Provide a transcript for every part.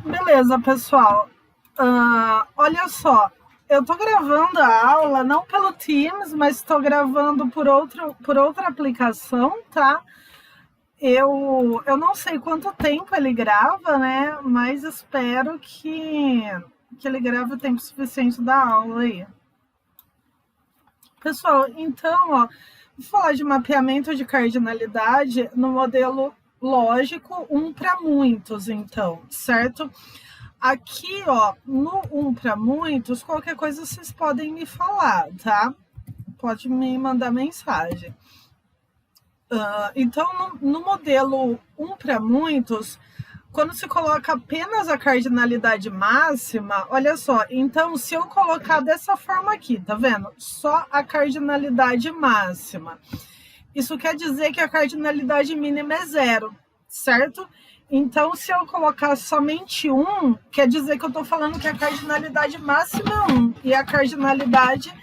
Beleza, pessoal. Olha só, eu tô gravando a aula não pelo Teams, mas estou gravando por outra aplicação, tá? Eu não sei quanto tempo ele grava, né? Mas espero que ele grave o tempo suficiente da aula aí. Pessoal, então, ó, vou falar de mapeamento de cardinalidade no modelo lógico um para muitos, então, certo? Aqui, ó, no um para muitos, qualquer coisa vocês podem me falar, tá? Pode me mandar mensagem. Então, no modelo um para muitos, quando se coloca apenas a cardinalidade máxima, olha só, então se eu colocar dessa forma aqui, tá vendo? Só a cardinalidade máxima. Isso quer dizer que a cardinalidade mínima é zero, certo? Então, se eu colocar somente um, quer dizer que eu estou falando que a cardinalidade máxima é 1 e a cardinalidade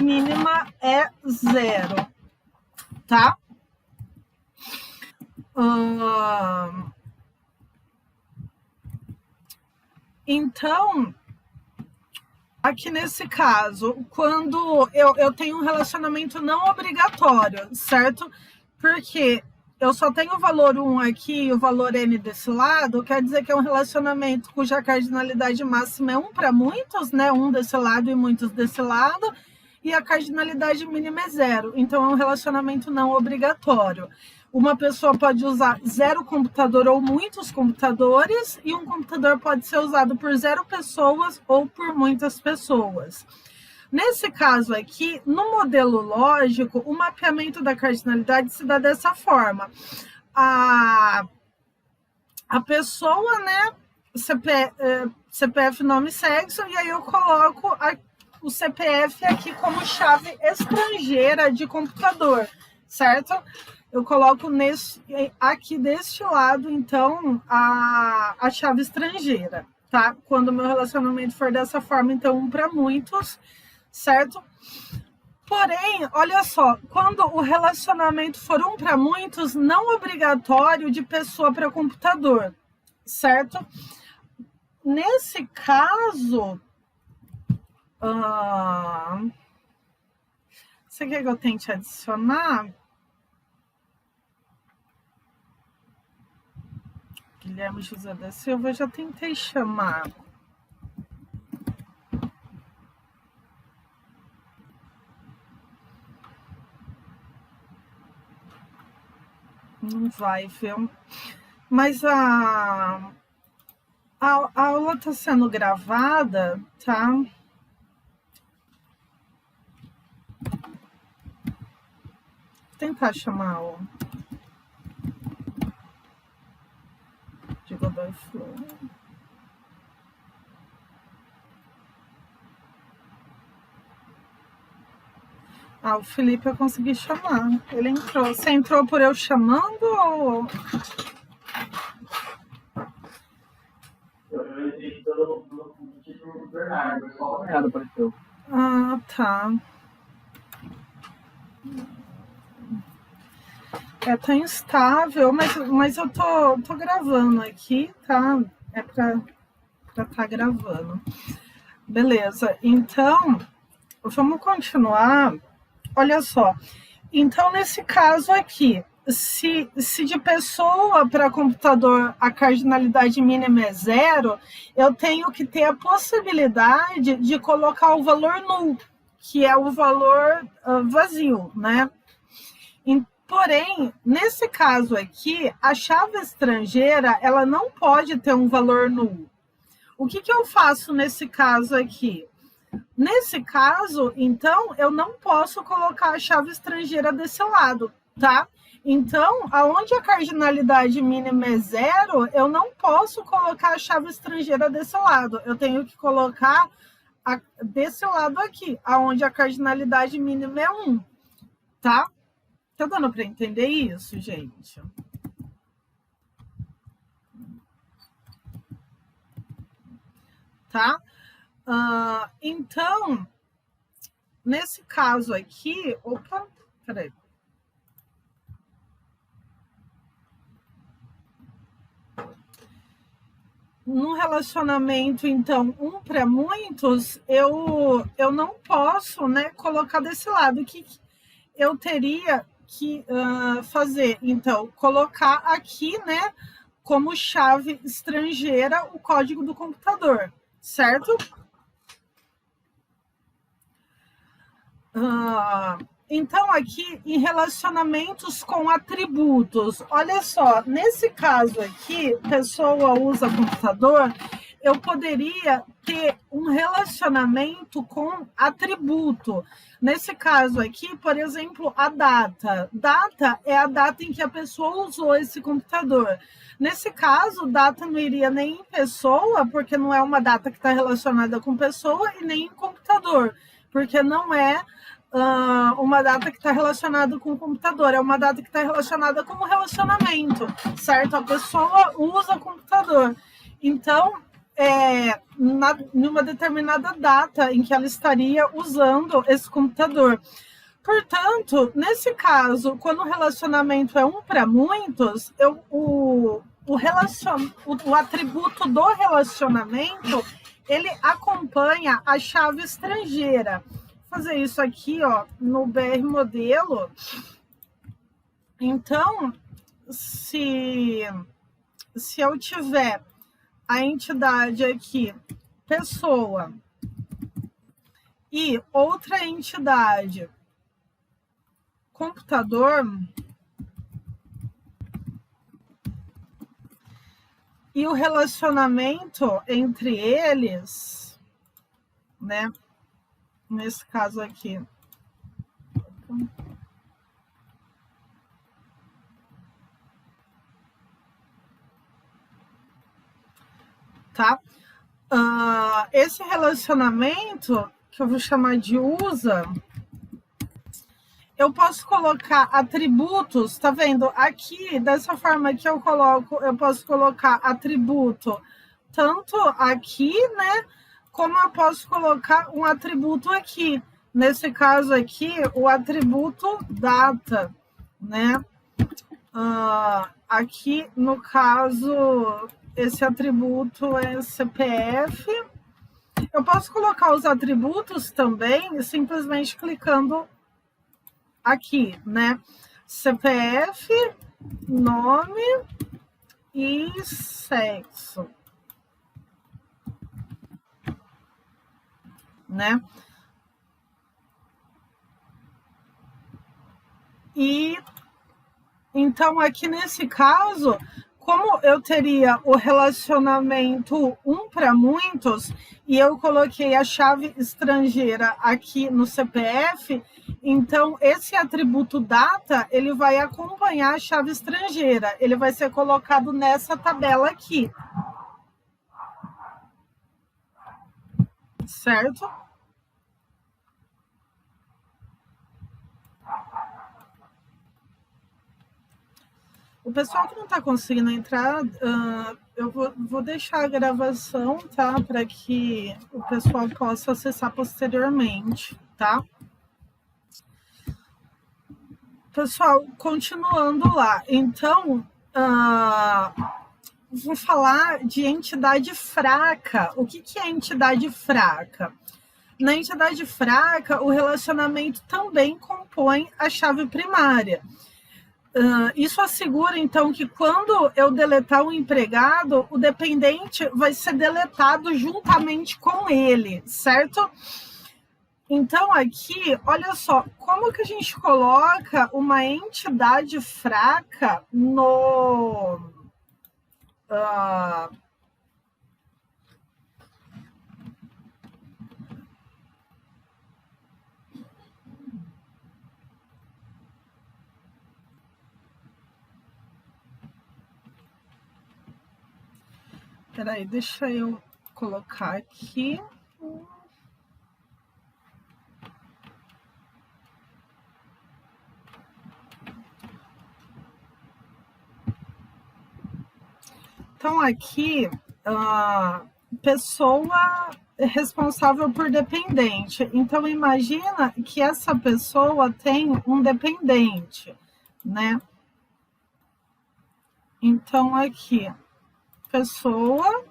mínima é zero, tá? Então, aqui nesse caso, quando eu tenho um relacionamento não obrigatório, certo? Porque eu só tenho o valor 1 aqui e o valor n desse lado, quer dizer que é um relacionamento cuja cardinalidade máxima é 1 para muitos, né? 1 desse lado e muitos desse lado, e a cardinalidade mínima é 0. Então é um relacionamento não obrigatório. Uma pessoa pode usar 0 computador ou muitos computadores, e um computador pode ser usado por 0 pessoas ou por muitas pessoas. Nesse caso aqui, no modelo lógico, o mapeamento da cardinalidade se dá dessa forma. A pessoa, né, CPF, nome e sexo, e aí eu coloco o CPF aqui como chave estrangeira de computador, certo? Eu coloco aqui deste lado, então, a chave estrangeira, tá? Quando o meu relacionamento for dessa forma, então, 1 para muitos, certo? Porém, olha só, quando o relacionamento for 1 para muitos, não obrigatório de pessoa para computador, certo? Nesse caso, você quer que eu tente adicionar? Guilherme José da Silva, eu já tentei chamar. Não vai, viu? Mas a aula está sendo gravada, tá? Vou tentar chamar o de Godoy Flor. O Felipe eu consegui chamar. Ele entrou. Você entrou por eu chamando ou... Eu entrei pelo título do Bernardo, só o Bernardo apareceu. Tá. Tá instável, mas eu tô gravando aqui, tá? É pra tá gravando. Beleza, então, vamos continuar. Olha só, então nesse caso aqui, se de pessoa para computador a cardinalidade mínima é 0, eu tenho que ter a possibilidade de colocar o valor null, que é o valor vazio, né? Porém, nesse caso aqui, a chave estrangeira ela não pode ter um valor null. O que eu faço nesse caso aqui? Nesse caso, então, eu não posso colocar a chave estrangeira desse lado, tá? Então, aonde a cardinalidade mínima é 0, eu não posso colocar a chave estrangeira desse lado. Eu tenho que colocar desse lado aqui, aonde a cardinalidade mínima é 1, tá? Tá dando para entender isso, gente? Tá? Então, nesse caso aqui... Opa, peraí. num relacionamento, então, um para muitos, eu não posso, né, colocar desse lado. O que eu teria que fazer? Então, colocar aqui, né, como chave estrangeira o código do computador, certo? Então, aqui, em relacionamentos com atributos, olha só, nesse caso aqui, pessoa usa computador, eu poderia ter um relacionamento com atributo. Nesse caso aqui, por exemplo, a data. Data é a data em que a pessoa usou esse computador. Nesse caso, data não iria nem em pessoa, porque não é uma data que está relacionada com pessoa, e nem em computador, porque não é uma data que está relacionada com o computador, é uma data que está relacionada com o relacionamento, certo? A pessoa usa o computador. Então, numa determinada data em que ela estaria usando esse computador. Portanto, nesse caso, quando o relacionamento é um para muitos, o atributo do relacionamento, ele acompanha a chave estrangeira. Vou fazer isso aqui, ó, no BR modelo. Então, se eu tiver a entidade aqui, pessoa, e outra entidade, computador, e o relacionamento entre eles, né? Nesse caso aqui. Tá? Esse relacionamento, que eu vou chamar de usa, eu posso colocar atributos, tá vendo? Aqui, dessa forma que eu coloco, eu posso colocar atributo tanto aqui, né? Como eu posso colocar um atributo aqui. Nesse caso aqui, o atributo data, né? Aqui, no caso, esse atributo é CPF. Eu posso colocar os atributos também, simplesmente clicando aqui, né? CPF, nome e sexo, né? E então, aqui nesse caso, como eu teria o relacionamento um para muitos, e eu coloquei a chave estrangeira aqui no CPF, então esse atributo data, ele vai acompanhar a chave estrangeira, ele vai ser colocado nessa tabela aqui. Certo? O pessoal que não está conseguindo entrar, eu vou deixar a gravação, tá? Para que o pessoal possa acessar posteriormente, tá? Pessoal, continuando lá. Então, vou falar de entidade fraca. O que é entidade fraca? Na entidade fraca, o relacionamento também compõe a chave primária. Isso assegura, então, que quando eu deletar o empregado, o dependente vai ser deletado juntamente com ele, certo? Então, aqui, olha só, como que a gente coloca uma entidade fraca no... Peraí, deixa eu colocar aqui. Então, aqui, pessoa responsável por dependente. Então, imagina que essa pessoa tem um dependente, né? Então, aqui, pessoa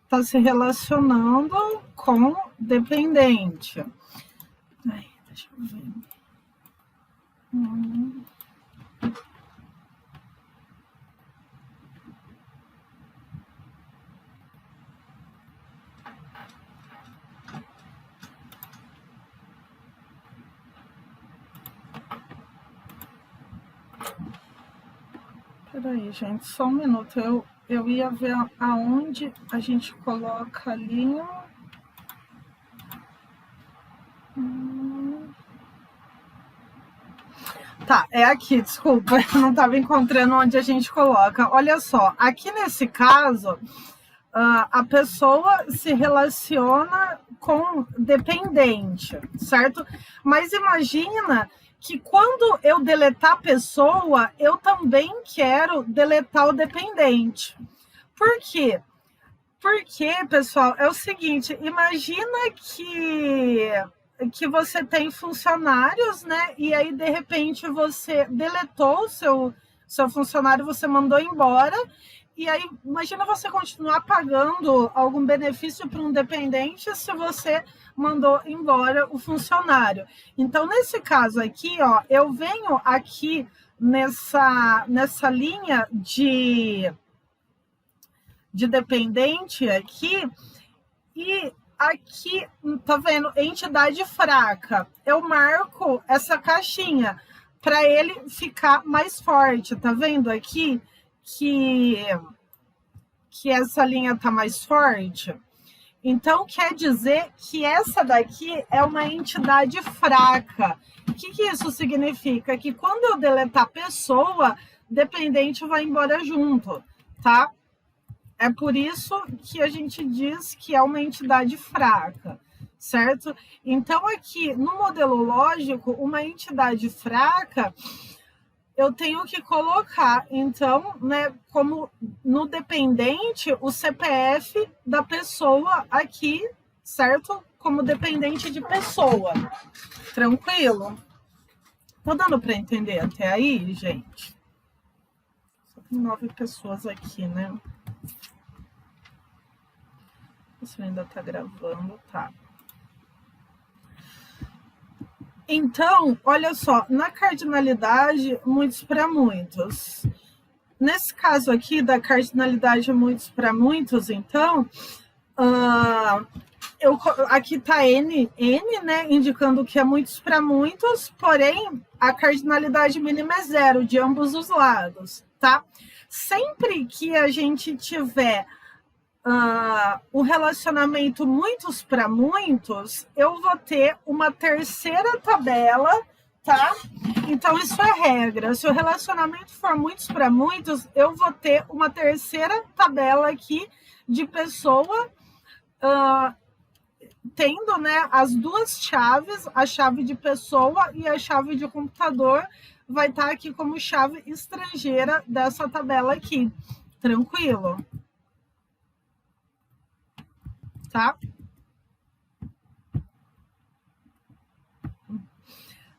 está se relacionando com dependente. Ai, deixa eu ver. Peraí, gente, só um minuto. Eu ia ver aonde a gente coloca ali. Tá, é aqui, desculpa, eu não estava encontrando onde a gente coloca. Olha só, aqui nesse caso, a pessoa se relaciona com dependente, certo? Mas imagina que quando eu deletar a pessoa, eu também quero deletar o dependente. Por quê? Porque, pessoal, é o seguinte, imagina que você tem funcionários, né? E aí, de repente, você deletou o seu funcionário, você mandou embora. E aí, imagina você continuar pagando algum benefício para um dependente se você mandou embora o funcionário. Então, nesse caso aqui, ó, eu venho aqui nessa linha de dependente aqui, e aqui, tá vendo? Entidade fraca. Eu marco essa caixinha para ele ficar mais forte. Tá vendo aqui que essa linha tá mais forte? Então, quer dizer que essa daqui é uma entidade fraca. O que isso significa? Que quando eu deletar a pessoa, dependente vai embora junto, tá? É por isso que a gente diz que é uma entidade fraca, certo? Então, aqui no modelo lógico, uma entidade fraca, eu tenho que colocar, então, né, como no dependente, o CPF da pessoa aqui, certo? Como dependente de pessoa. Tranquilo? Tô dando para entender até aí, gente? Só tem 9 pessoas aqui, né? Isso ainda tá gravando, tá. Então, olha só, na cardinalidade, muitos para muitos. Nesse caso aqui, da cardinalidade muitos para muitos, então, aqui tá N, né, indicando que é muitos para muitos, porém, a cardinalidade mínima é 0, de ambos os lados, tá? Sempre que a gente tiver o relacionamento muitos para muitos, eu vou ter uma terceira tabela, tá? Então, isso é regra. Se o relacionamento for muitos para muitos, eu vou ter uma terceira tabela aqui de pessoa tendo, né, as duas chaves, a chave de pessoa e a chave de computador, vai estar aqui como chave estrangeira dessa tabela aqui. Tranquilo? Tá?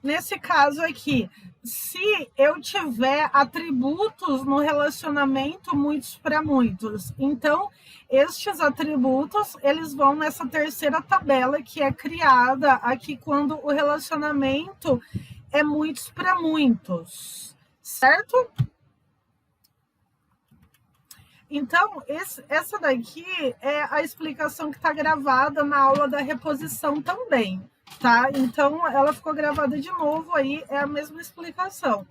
Nesse caso aqui, se eu tiver atributos no relacionamento muitos para muitos, então estes atributos, eles vão nessa terceira tabela que é criada aqui quando o relacionamento é muitos para muitos, certo? Então, essa daqui é a explicação que está gravada na aula da reposição também, tá? Então, ela ficou gravada de novo aí, é a mesma explicação.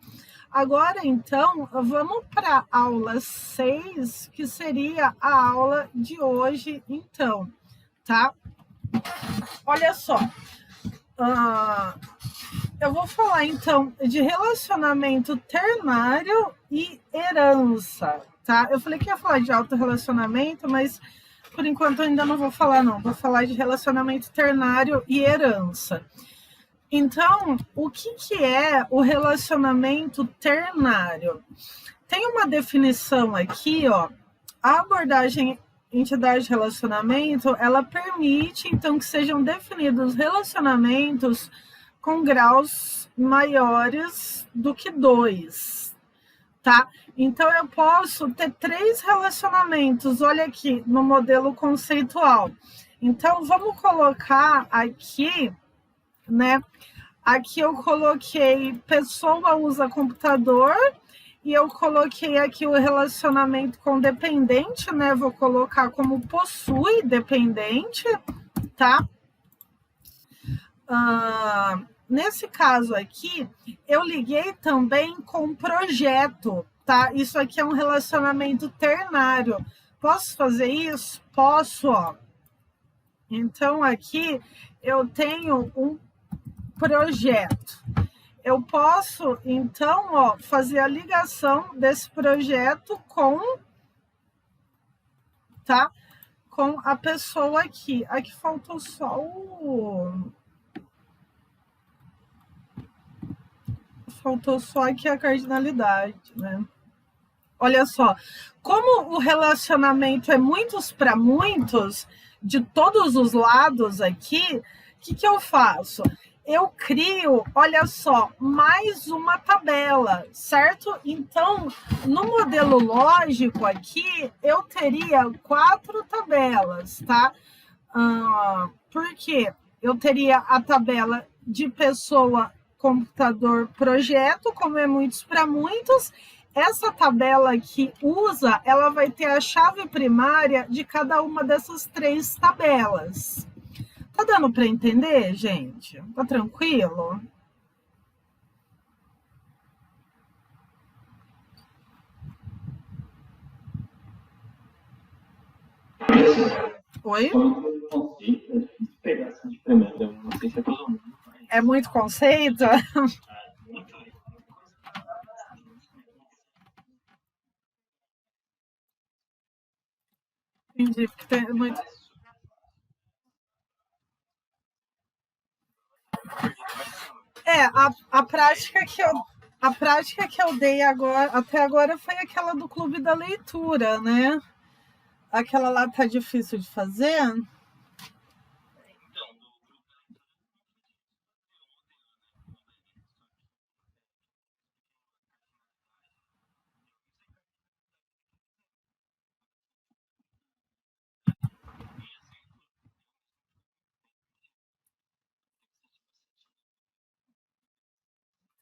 Agora, então, vamos para a aula 6, que seria a aula de hoje, então, tá? Olha só, eu vou falar, então, de relacionamento ternário e herança, tá? Eu falei que ia falar de autorrelacionamento, mas por enquanto eu ainda não vou falar, não. Vou falar de relacionamento ternário e herança. Então, o que é o relacionamento ternário? Tem uma definição aqui, ó. A abordagem entidade de relacionamento, ela permite, então, que sejam definidos relacionamentos com graus maiores do que 2. tá? Então, eu posso ter 3 relacionamentos, olha aqui, no modelo conceitual. Então, vamos colocar aqui, né? Aqui eu coloquei pessoa usa computador e eu coloquei aqui o relacionamento com dependente, né? Vou colocar como possui dependente, tá? Nesse caso aqui, eu liguei também com projeto, tá? Isso aqui é um relacionamento ternário. Posso fazer isso? Posso, ó. Então, aqui eu tenho um projeto. Eu posso, então, ó, fazer a ligação desse projeto com, tá? Com a pessoa aqui. Aqui faltou só faltou só aqui a cardinalidade, né? Olha só, como o relacionamento é muitos para muitos, de todos os lados aqui, o que eu faço? Eu crio, olha só, mais uma tabela, certo? Então, no modelo lógico aqui, eu teria 4 tabelas, tá? Por quê? Eu teria a tabela de pessoa, computador, projeto, como é muitos para muitos. Essa tabela que usa, ela vai ter a chave primária de cada uma dessas 3 tabelas. Tá dando para entender, gente? Tá tranquilo? Oi? É muito conceito? Entendi, porque tem muito. A prática que eu dei agora, até agora foi aquela do clube da leitura, né? Aquela lá tá difícil de fazer?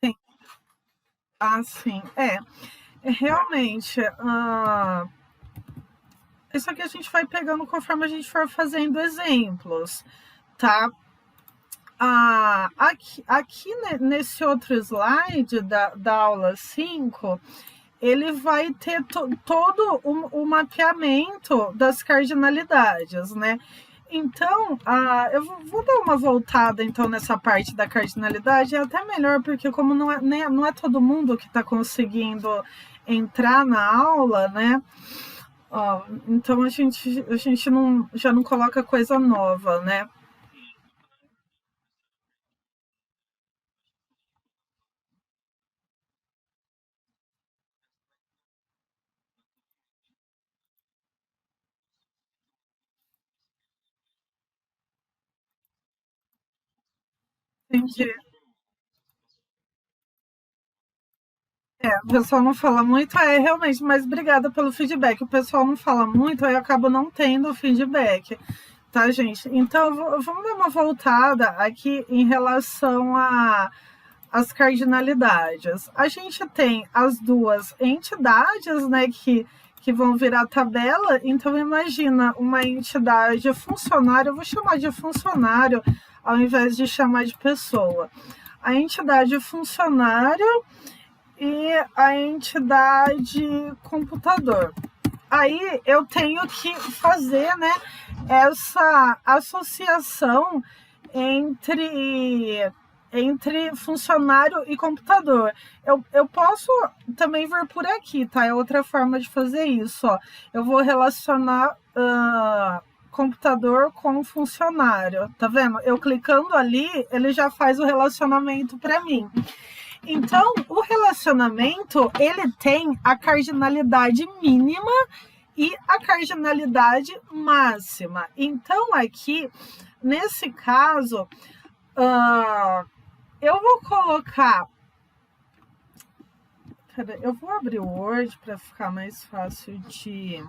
Sim. Ah, sim. Realmente. Isso aqui a gente vai pegando conforme a gente for fazendo exemplos, tá? Aqui nesse outro slide da aula 5, ele vai ter todo o mapeamento das cardinalidades, né? Então, eu vou dar uma voltada então nessa parte da cardinalidade, é até melhor, porque como não é todo mundo que está conseguindo entrar na aula, né? Então a gente já não coloca coisa nova, né? Entendi. O pessoal não fala muito, realmente, mas obrigada pelo feedback. O pessoal não fala muito, aí eu acabo não tendo feedback, tá, gente? Então, vamos dar uma voltada aqui em relação às cardinalidades. A gente tem as duas entidades, né, que vão virar tabela. Então, imagina uma entidade funcionário, eu vou chamar de funcionário ao invés de chamar de pessoa. A entidade funcionário e a entidade computador. Aí eu tenho que fazer, né, essa associação entre funcionário e computador. Eu posso também vir por aqui, tá? É outra forma de fazer isso. Ó. Eu vou relacionar computador com funcionário, tá vendo? Eu clicando ali, ele já faz o relacionamento para mim. Então, o relacionamento, ele tem a cardinalidade mínima e a cardinalidade máxima. Então, aqui, nesse caso, eu vou colocar... Cara, eu vou abrir o Word para ficar mais fácil de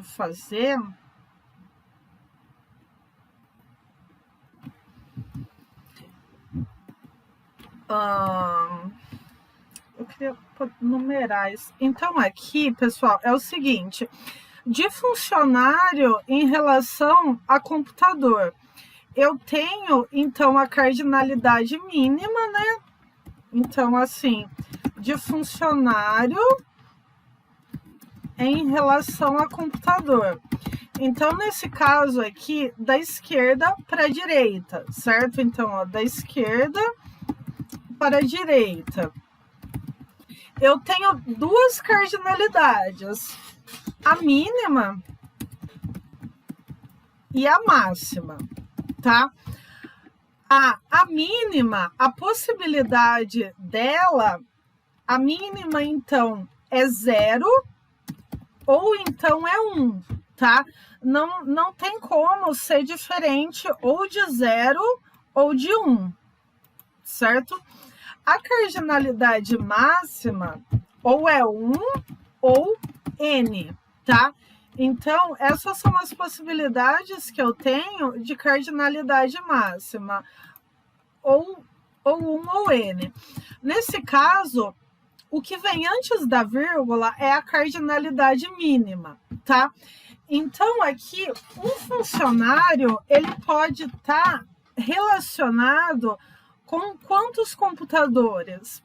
fazer. Eu queria numerar isso. Então, aqui, pessoal, é o seguinte: de funcionário em relação a computador, eu tenho, então, a cardinalidade mínima, né? Então, assim, de funcionário em relação a computador. Então, nesse caso aqui, da esquerda para a direita, certo? Então, ó, da esquerda para a direita. Eu tenho duas cardinalidades, a mínima e a máxima, tá? A mínima, a possibilidade dela, a mínima, então, é 0 ou então é 1, tá? Não tem como ser diferente ou de 0 ou de 1, certo? A cardinalidade máxima ou é 1 ou N, tá? Então, essas são as possibilidades que eu tenho de cardinalidade máxima, ou 1 ou N. Nesse caso, o que vem antes da vírgula é a cardinalidade mínima, tá? Então, aqui, um funcionário, ele pode estar relacionado com quantos computadores?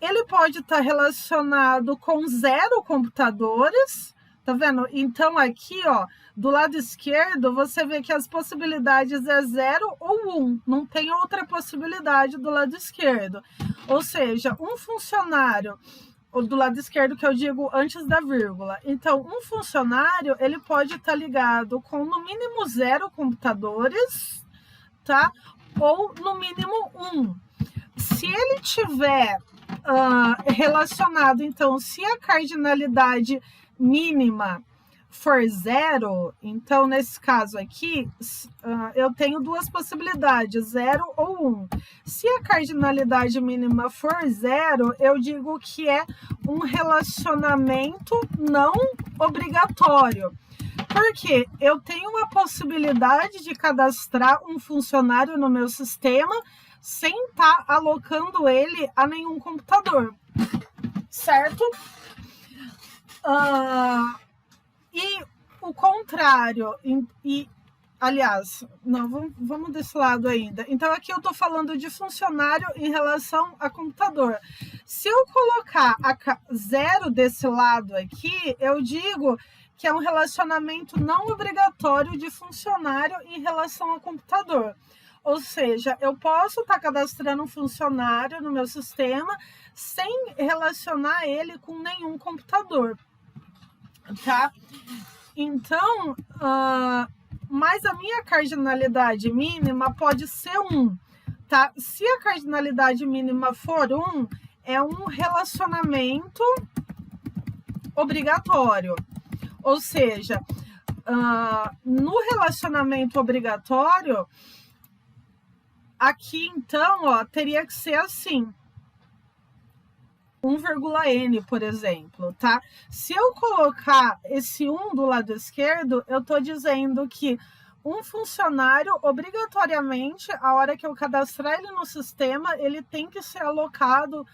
Ele pode estar relacionado com 0 computadores, tá vendo? Então, aqui, ó, do lado esquerdo, você vê que as possibilidades é 0 ou 1. Não tem outra possibilidade do lado esquerdo. Ou seja, um funcionário, do lado esquerdo que eu digo antes da vírgula. Então, um funcionário, ele pode estar ligado com no mínimo 0 computadores, tá? Ou no mínimo 1. Se ele tiver relacionado, então, se a cardinalidade mínima for 0, então, nesse caso aqui, eu tenho duas possibilidades, 0 ou 1. Se a cardinalidade mínima for 0, eu digo que é um relacionamento não obrigatório. Porque eu tenho a possibilidade de cadastrar um funcionário no meu sistema sem estar alocando ele a nenhum computador, certo? E o contrário, aliás, não, vamos desse lado ainda. Então, aqui eu estou falando de funcionário em relação a computador. Se eu colocar a 0 desse lado aqui, eu digo que é um relacionamento não obrigatório de funcionário em relação ao computador. Ou seja, eu posso estar cadastrando um funcionário no meu sistema sem relacionar ele com nenhum computador, tá? Então, mas a minha cardinalidade mínima pode ser 1, tá? Se a cardinalidade mínima for 1, é um relacionamento obrigatório. Ou seja, no relacionamento obrigatório, aqui então, ó, teria que ser assim, 1,n, por exemplo, tá? Se eu colocar esse 1 do lado esquerdo, eu estou dizendo que um funcionário, obrigatoriamente, a hora que eu cadastrar ele no sistema, ele tem que ser alocado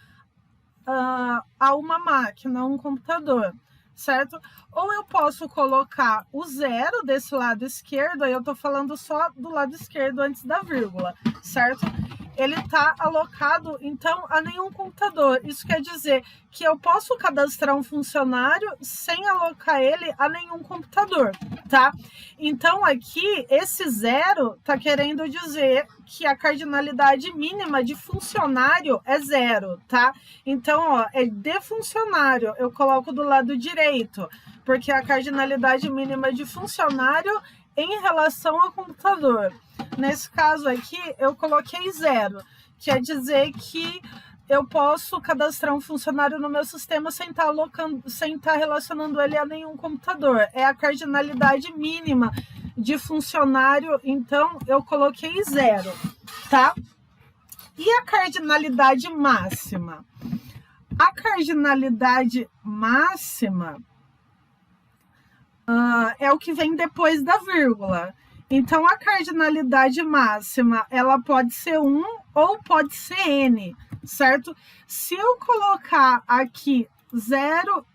a uma máquina, a um computador, certo? Ou eu posso colocar o 0 desse lado esquerdo, aí eu estou falando só do lado esquerdo antes da vírgula, certo? Ele está alocado, então, a nenhum computador. Isso quer dizer que eu posso cadastrar um funcionário sem alocar ele a nenhum computador, tá? Então, aqui, esse 0 está querendo dizer que a cardinalidade mínima de funcionário é 0, tá? Então, ó, é de funcionário, eu coloco do lado direito, porque a cardinalidade mínima de funcionário em relação ao computador. Nesse caso aqui, eu coloquei 0, quer dizer que eu posso cadastrar um funcionário no meu sistema sem estar relacionando ele a nenhum computador. É a cardinalidade mínima de funcionário, então eu coloquei 0, tá? E a cardinalidade máxima? A cardinalidade máxima é o que vem depois da vírgula. Então, a cardinalidade máxima, ela pode ser 1 ou pode ser n, certo? Se eu colocar aqui 0,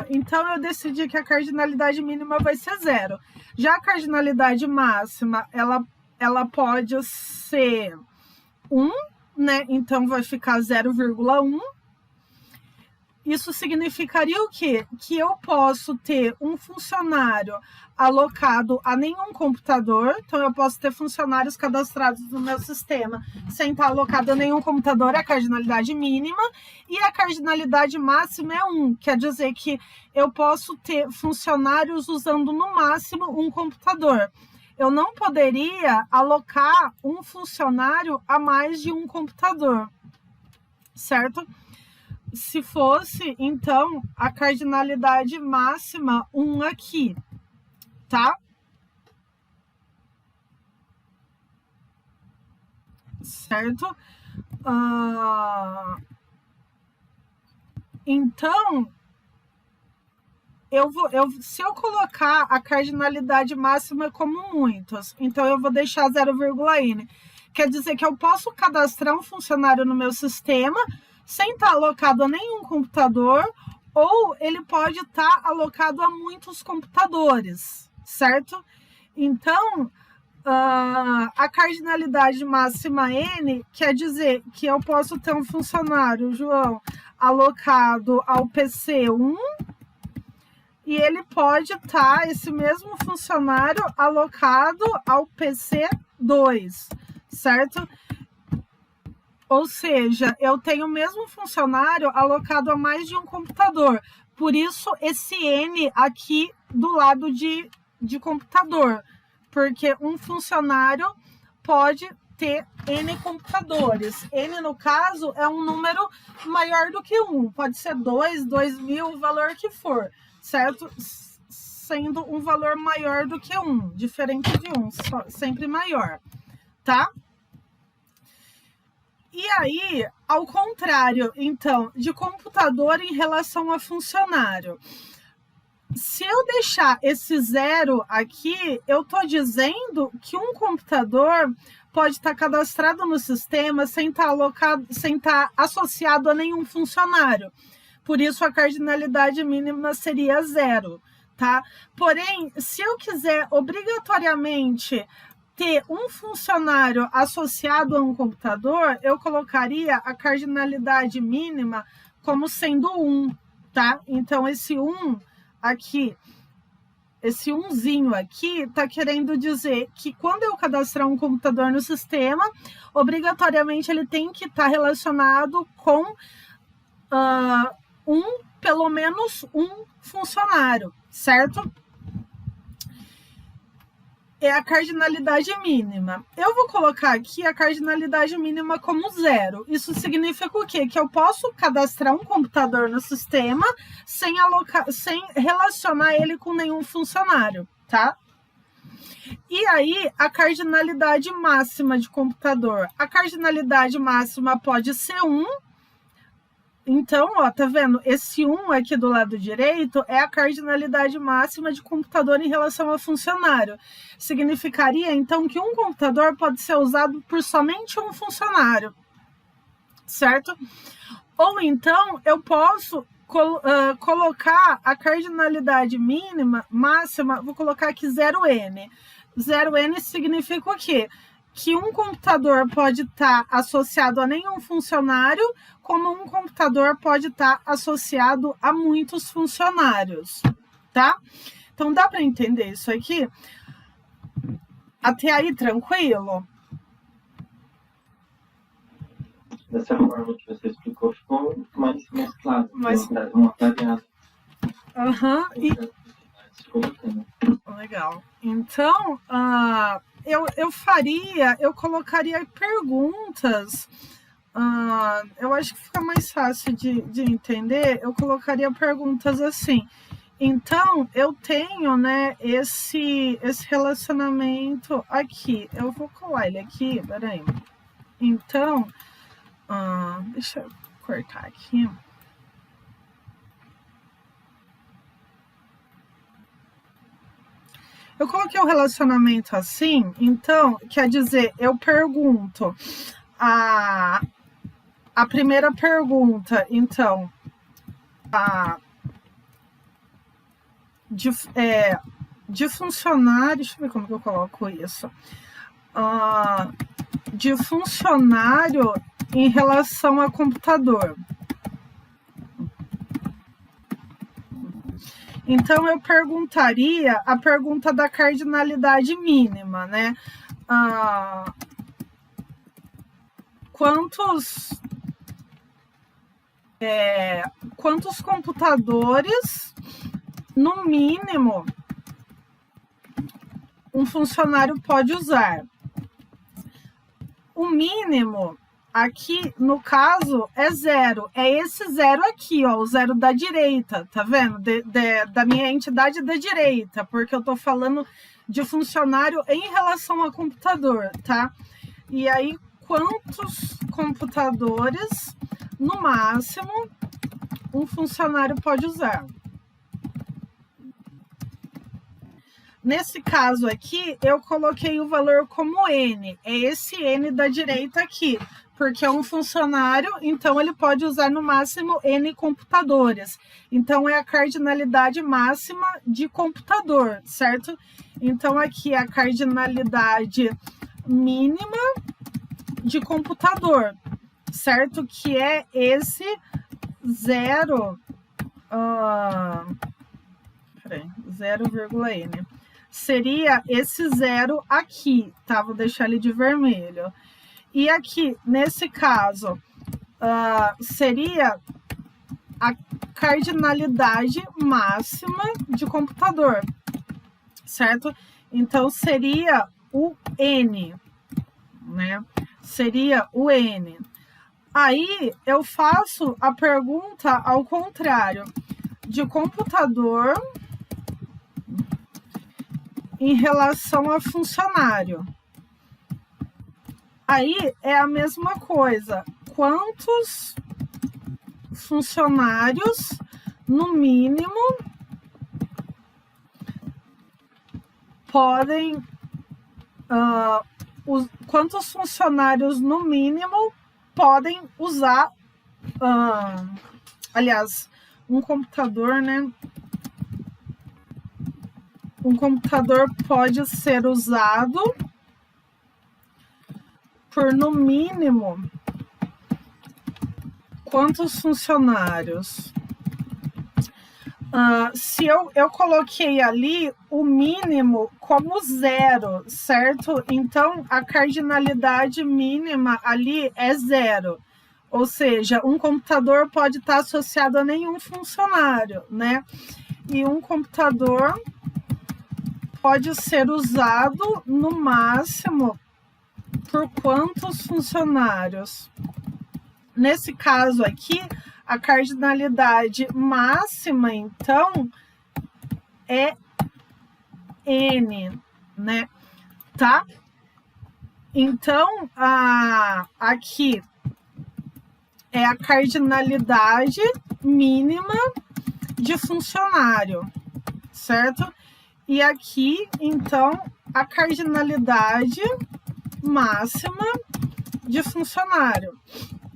então eu decidi que a cardinalidade mínima vai ser 0. Já a cardinalidade máxima, ela pode ser 1, né? Então, vai ficar 0,1. Isso significaria o quê? Que eu posso ter um funcionário alocado a nenhum computador, então eu posso ter funcionários cadastrados no meu sistema sem estar alocado a nenhum computador, é a cardinalidade mínima, e a cardinalidade máxima é 1, quer dizer que eu posso ter funcionários usando no máximo um computador. Eu não poderia alocar um funcionário a mais de um computador, certo? Se fosse, então, a cardinalidade máxima 1 aqui, tá? Certo? Então, se eu colocar a cardinalidade máxima como muitos, então eu vou deixar 0,n. Quer dizer que eu posso cadastrar um funcionário no meu sistema sem estar alocado a nenhum computador, ou ele pode estar alocado a muitos computadores, certo? Então, a cardinalidade máxima n quer dizer que eu posso ter um funcionário, João, alocado ao PC 1, e ele pode estar, esse mesmo funcionário, alocado ao PC 2, certo? Ou seja, eu tenho o mesmo funcionário alocado a mais de um computador. Por isso, esse N aqui do lado de computador. Porque um funcionário pode ter N computadores. N, no caso, é um número maior do que 1. Pode ser 2, 2.000, o valor que for, certo? Sendo um valor maior do que 1, diferente de 1, sempre maior, tá? E aí, ao contrário, então, de computador em relação a funcionário. Se eu deixar esse 0 aqui, eu estou dizendo que um computador pode estar cadastrado no sistema sem estar associado a nenhum funcionário. Por isso, a cardinalidade mínima seria 0, tá? Porém, se eu quiser obrigatoriamente ter um funcionário associado a um computador, eu colocaria a cardinalidade mínima como sendo 1, tá? Então, esse 1 aqui, esse 1zinho aqui, está querendo dizer que quando eu cadastrar um computador no sistema, obrigatoriamente ele tem que estar relacionado com pelo menos um funcionário, certo? É a cardinalidade mínima. Eu vou colocar aqui a cardinalidade mínima como 0. Isso significa o quê? Que eu posso cadastrar um computador no sistema sem relacionar ele com nenhum funcionário, tá? E aí, a cardinalidade máxima de computador. A cardinalidade máxima pode ser 1. Então, ó, tá vendo? Esse 1 aqui do lado direito é a cardinalidade máxima de computador em relação a funcionário. Significaria, então, que um computador pode ser usado por somente um funcionário, certo? Ou então, eu posso colocar a cardinalidade máxima, vou colocar aqui 0n. 0n significa o quê? Que um computador pode estar associado a nenhum funcionário, como um computador pode estar associado a muitos funcionários, tá? Então, dá para entender isso aqui? Até aí, tranquilo? Dessa forma que você explicou, ficou mais claro. Uma clareada. Legal. Então, eu colocaria perguntas. Eu acho que fica mais fácil de entender. Eu colocaria perguntas assim. Então, eu tenho, né, esse relacionamento aqui. Eu vou colar ele aqui, peraí. Então, deixa eu cortar aqui. Eu coloquei o relacionamento assim, então, quer dizer, eu pergunto a primeira pergunta, então, de funcionário, deixa eu ver como que eu coloco isso, de funcionário em relação a computador. Então, eu perguntaria a pergunta da cardinalidade mínima, né? Quantos computadores, no mínimo, um funcionário pode usar? O mínimo, aqui, no caso, é 0. É esse 0 aqui, ó, o 0 da direita, tá vendo? Da minha entidade da direita, porque eu tô falando de funcionário em relação a computador, tá? E aí, quantos computadores, no máximo, um funcionário pode usar? Nesse caso aqui, eu coloquei o valor como N. É esse N da direita aqui, porque é um funcionário, então ele pode usar no máximo N computadores. Então, é a cardinalidade máxima de computador, certo? Então, aqui é a cardinalidade mínima de computador, certo? Que é esse 0, 0,N. Seria esse 0 aqui, tá? Vou deixar ele de vermelho. E aqui, nesse caso, seria a cardinalidade máxima de computador, certo? Então, seria o N, né? Seria o N. Aí, eu faço a pergunta ao contrário, de computador em relação a funcionário. Aí é a mesma coisa. Quantos funcionários, no mínimo, podem... quantos funcionários, no mínimo, podem usar... aliás, um computador, né? Um computador pode ser usado por, no mínimo, quantos funcionários? Se eu coloquei ali o mínimo como 0, certo? Então, a cardinalidade mínima ali é 0. Ou seja, um computador pode estar associado a nenhum funcionário, né? E um computador pode ser usado, no máximo, por quantos funcionários? Nesse caso aqui, a cardinalidade máxima, então, é N, né? Tá? Então, aqui é a cardinalidade mínima de funcionário, certo? E aqui, então, a cardinalidade máxima de funcionário,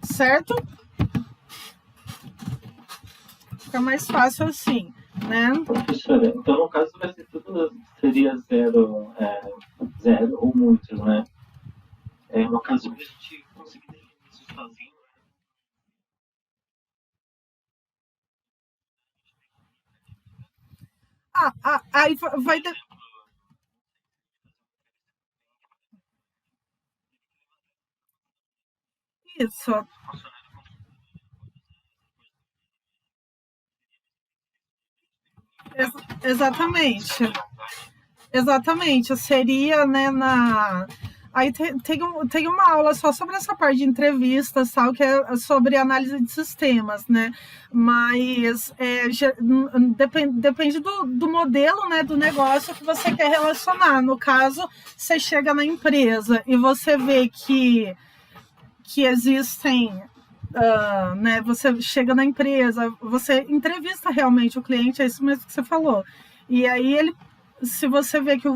certo? Fica mais fácil assim, né? Professora, então no caso vai ser tudo, seria 0, 0 ou muitos, né? No caso, a gente conseguir definir isso sozinho. Aí vai... Isso. Exatamente. Exatamente. Seria, né, Aí tem uma aula só sobre essa parte de entrevistas, tal, que é sobre análise de sistemas, né? Mas depende do modelo, né, do negócio que você quer relacionar. No caso, você chega na empresa e você vê que que existem, né? Você chega na empresa, você entrevista realmente o cliente, é isso mesmo que você falou. E aí se você vê que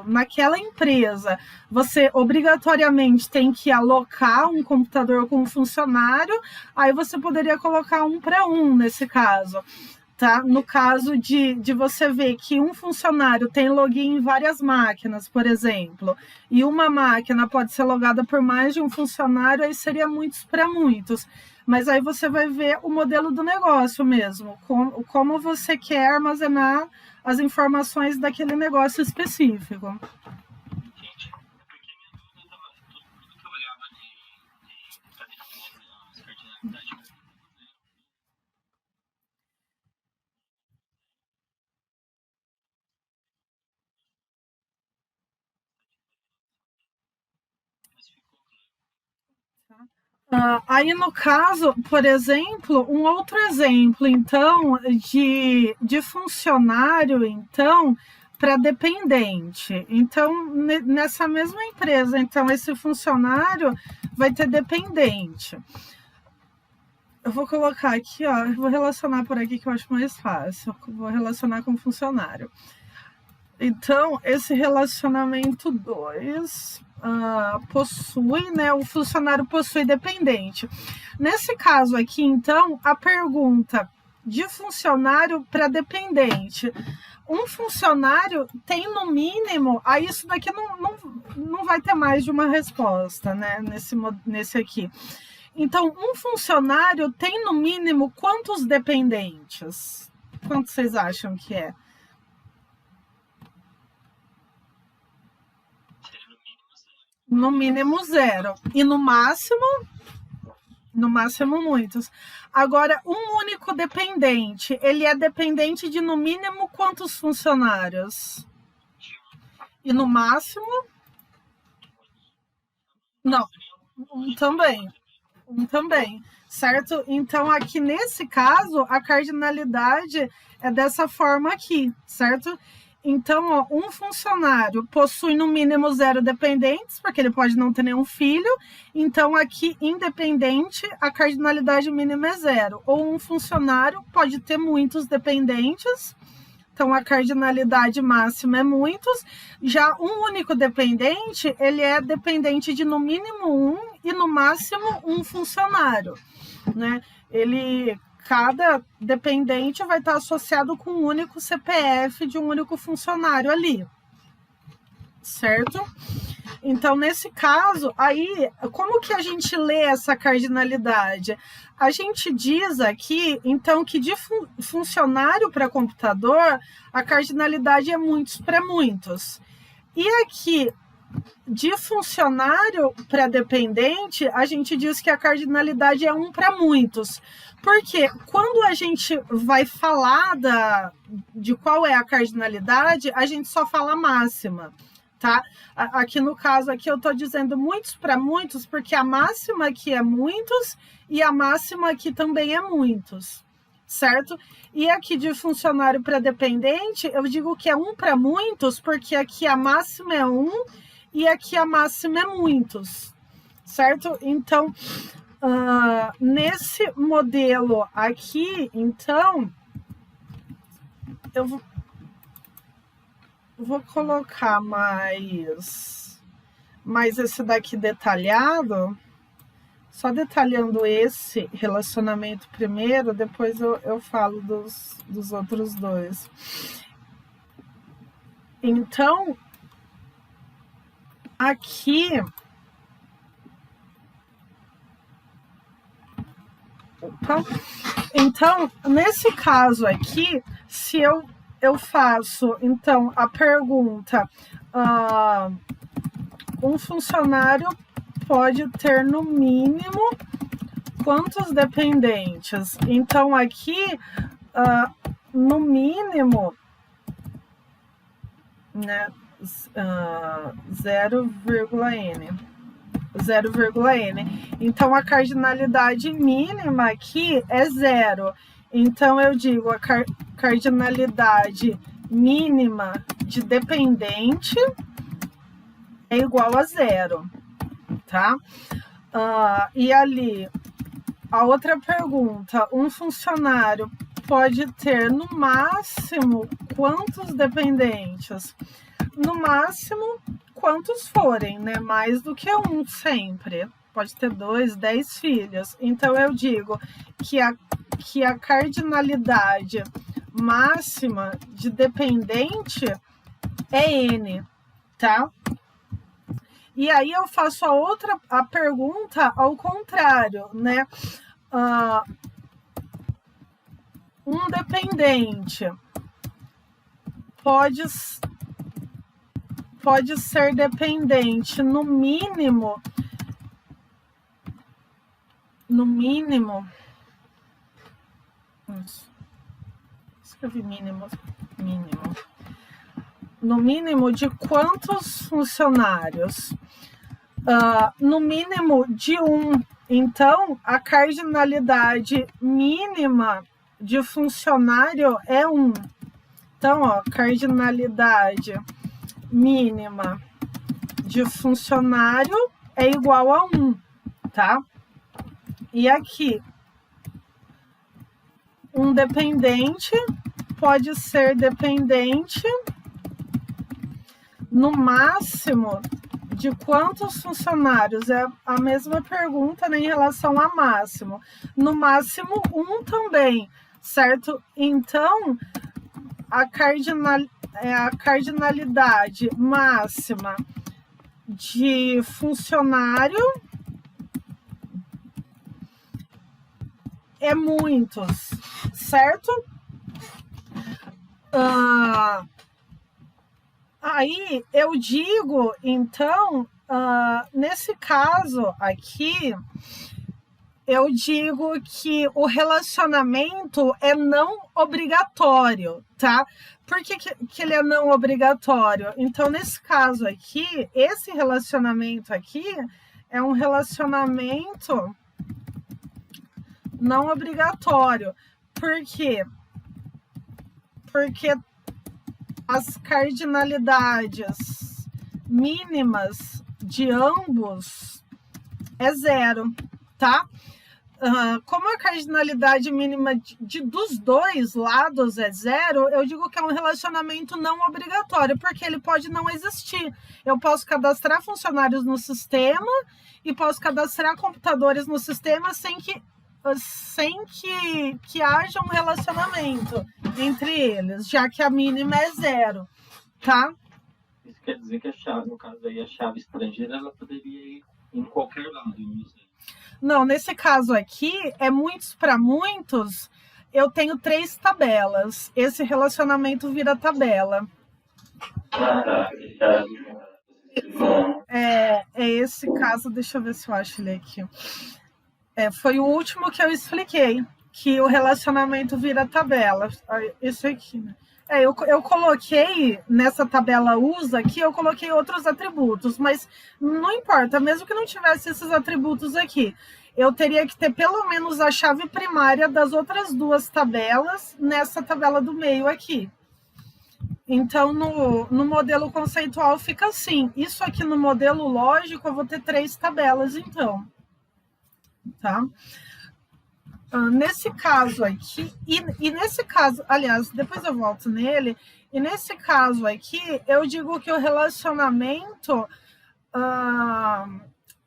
naquela empresa você obrigatoriamente tem que alocar um computador com um funcionário, aí você poderia colocar 1 para 1 nesse caso. Tá? No caso de você ver que um funcionário tem login em várias máquinas, por exemplo, e uma máquina pode ser logada por mais de um funcionário, aí seria muitos para muitos. Mas aí você vai ver o modelo do negócio mesmo, como você quer armazenar as informações daquele negócio específico. Entendi. É porque minha dúvida estava tudo que eu olhava para definir as cardinalidades. Aí, no caso, por exemplo, um outro exemplo, então, de funcionário, então, para dependente. Então, nessa mesma empresa, então, esse funcionário vai ter dependente. Eu vou colocar aqui, ó, vou relacionar por aqui que eu acho mais fácil. Vou relacionar com funcionário. Então, esse relacionamento 2 possui, né? O funcionário possui dependente. Nesse caso aqui, então, a pergunta de funcionário para dependente. Um funcionário tem no mínimo, aí isso daqui não vai ter mais de uma resposta, né? Nesse aqui. Então, um funcionário tem no mínimo quantos dependentes? Quantos vocês acham que é? No mínimo 0. E no máximo muitos. Agora, um único dependente, ele é dependente de no mínimo quantos funcionários? E no máximo? Não, um também. Certo? Então, aqui nesse caso, a cardinalidade é dessa forma aqui, certo? Então, ó, um funcionário possui no mínimo 0 dependentes, porque ele pode não ter nenhum filho. Então, aqui, independente, a cardinalidade mínima é 0. Ou um funcionário pode ter muitos dependentes. Então, a cardinalidade máxima é muitos. Já um único dependente, ele é dependente de no mínimo 1 e no máximo 1 funcionário, né? Cada dependente vai estar associado com um único CPF de um único funcionário ali, certo? Então, nesse caso, aí, como que a gente lê essa cardinalidade? A gente diz aqui, então, que de funcionário para computador, a cardinalidade é muitos para muitos. E aqui, de funcionário para dependente, a gente diz que a cardinalidade é 1 para muitos. Porque quando a gente vai falar de qual é a cardinalidade, a gente só fala a máxima, tá? Aqui no caso, aqui eu estou dizendo muitos para muitos, porque a máxima aqui é muitos e a máxima aqui também é muitos, certo? E aqui de funcionário para dependente, eu digo que é 1 para muitos, porque aqui a máxima é 1 e aqui a máxima é muitos, certo? Então, nesse modelo aqui, então, eu vou colocar mais esse daqui detalhado, só detalhando esse relacionamento primeiro, depois eu falo dos outros dois. Então, aqui, então, nesse caso aqui, se eu faço, então, a pergunta, um funcionário pode ter no mínimo quantos dependentes? Então, aqui, no mínimo, né, 0,n. Então, a cardinalidade mínima aqui é 0. Então, eu digo a cardinalidade mínima de dependente é igual a 0, tá? E ali, a outra pergunta, um funcionário pode ter no máximo quantos dependentes? No máximo, quantos forem, né? Mais do que um sempre. Pode ter 2, 10 filhos. Então, eu digo que a cardinalidade máxima de dependente é N, tá? E aí eu faço a pergunta ao contrário, né? Um dependente pode ser dependente no mínimo, escrevi mínimo, no mínimo de quantos funcionários? No mínimo de 1. Então, a cardinalidade mínima de funcionário é 1. Então, ó, cardinalidade mínima de funcionário é igual a 1, tá? E aqui, um dependente pode ser dependente no máximo de quantos funcionários? É a mesma pergunta, né, em relação a máximo. No máximo, 1 também, certo? Então, a cardinalidade máxima de funcionário é muitos, certo? Aí eu digo, então, nesse caso aqui, eu digo que o relacionamento é não obrigatório, tá? Por que ele é não obrigatório? Então, nesse caso aqui, esse relacionamento aqui é um relacionamento não obrigatório. Por quê? Porque as cardinalidades mínimas de ambos é 0, tá? Como a cardinalidade mínima dos dois lados é 0, eu digo que é um relacionamento não obrigatório, porque ele pode não existir. Eu posso cadastrar funcionários no sistema e posso cadastrar computadores no sistema sem que haja um relacionamento entre eles, já que a mínima é 0, tá? Isso quer dizer que a chave, no caso aí, a chave estrangeira, ela poderia ir em qualquer lado, não sei. Não, nesse caso aqui, é muitos para muitos, eu tenho 3 tabelas. Esse relacionamento vira tabela. É esse caso, deixa eu ver se eu acho ele aqui. Foi o último que eu expliquei, que o relacionamento vira tabela. Esse aqui, né? Eu coloquei nessa tabela usa aqui, eu coloquei outros atributos, mas não importa, mesmo que não tivesse esses atributos aqui, eu teria que ter pelo menos a chave primária das outras 2 tabelas nessa tabela do meio aqui. Então, no modelo conceitual fica assim. Isso aqui no modelo lógico, eu vou ter 3 tabelas, então. Tá? Nesse caso aqui, e nesse caso, aliás, depois eu volto nele, e nesse caso aqui, eu digo que o relacionamento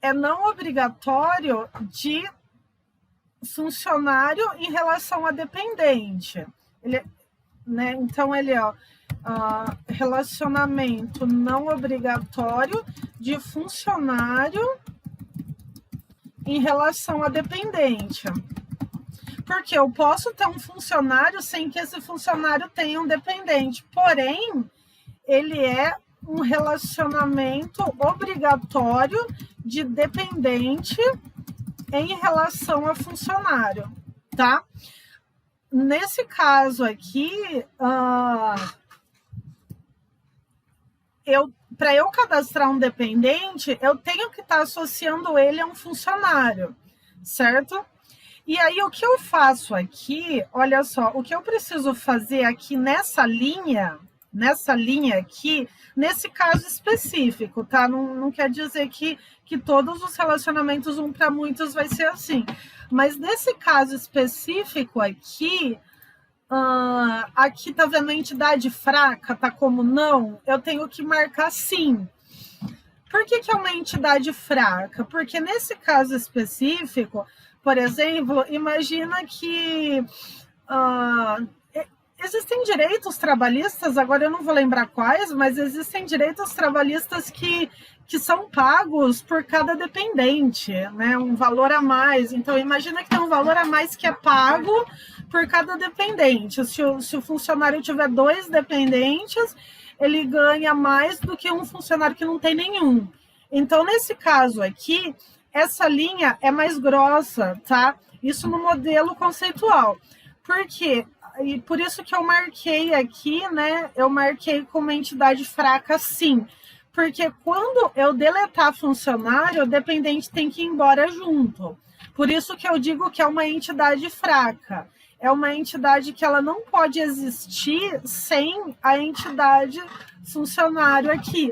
é não obrigatório de funcionário em relação a dependente. Né? Então, ele é relacionamento não obrigatório de funcionário em relação a dependente. Porque eu posso ter um funcionário sem que esse funcionário tenha um dependente. Porém, ele é um relacionamento obrigatório de dependente em relação a funcionário, tá? Nesse caso aqui, para eu cadastrar um dependente, eu tenho que estar associando ele a um funcionário, certo? E aí, o que eu faço aqui, olha só, o que eu preciso fazer aqui nessa linha, nessa linha aqui, nesse caso específico, tá? Não quer dizer que todos os relacionamentos um para muitos vai ser assim. Mas nesse caso específico aqui, aqui tá vendo a entidade fraca, tá como não? Eu tenho que marcar sim. Por que é uma entidade fraca? Porque nesse caso específico, por exemplo, imagina que existem direitos trabalhistas, agora eu não vou lembrar quais, mas existem direitos trabalhistas que são pagos por cada dependente, né? Um valor a mais. Então, imagina que tem um valor a mais que é pago por cada dependente. Se o funcionário tiver 2 dependentes, ele ganha mais do que um funcionário que não tem nenhum. Então, nesse caso aqui, essa linha é mais grossa, tá? Isso no modelo conceitual. Por quê? E por isso que eu marquei aqui, né? Eu marquei como entidade fraca, sim. Porque quando eu deletar funcionário, o dependente tem que ir embora junto. Por isso que eu digo que é uma entidade fraca. É uma entidade que ela não pode existir sem a entidade funcionário aqui,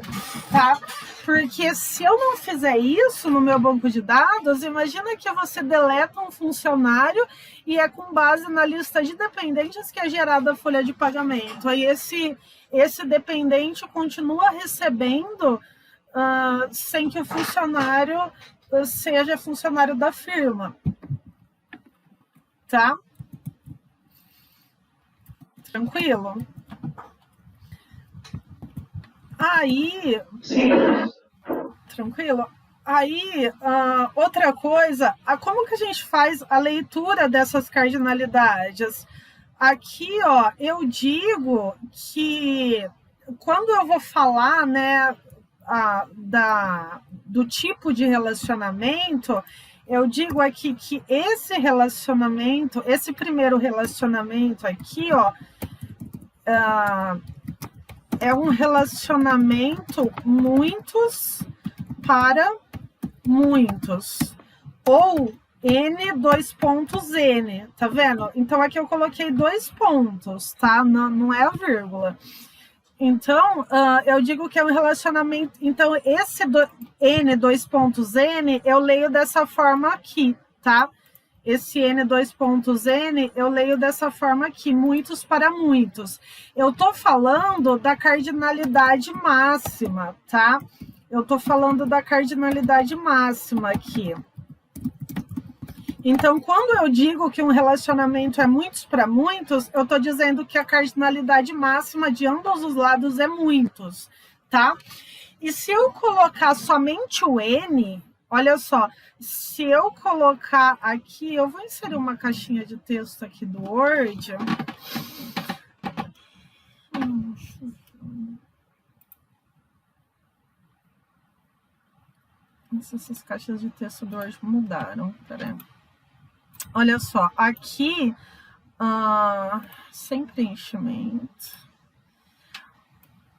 tá? Porque se eu não fizer isso no meu banco de dados, imagina que você deleta um funcionário e é com base na lista de dependentes que é gerada a folha de pagamento. Aí esse dependente continua recebendo sem que o funcionário seja funcionário da firma, tá? Tranquilo? Aí, Sim. tranquilo? Aí, outra coisa, como que a gente faz a leitura dessas cardinalidades? Aqui, ó, eu digo que quando eu vou falar, né, do tipo de relacionamento, eu digo aqui que esse relacionamento, esse primeiro relacionamento aqui, ó, é um relacionamento muitos para muitos, ou N, 2 pontos N, tá vendo? Então, aqui eu coloquei 2 pontos, tá? Não é a vírgula. Então, eu digo que é um relacionamento... Então, esse N, 2 pontos N, eu leio dessa forma aqui, tá? Esse N, 2 pontos N, eu leio dessa forma aqui, muitos para muitos. Eu tô falando da cardinalidade máxima, tá? Eu tô falando da cardinalidade máxima aqui. Então, quando eu digo que um relacionamento é muitos para muitos, eu estou dizendo que a cardinalidade máxima de ambos os lados é muitos, tá? E se eu colocar somente o N, olha só, se eu colocar aqui, eu vou inserir uma caixinha de texto aqui do Word. Não sei se essas caixas de texto do Word mudaram, peraí. Olha só, aqui, sem preenchimento.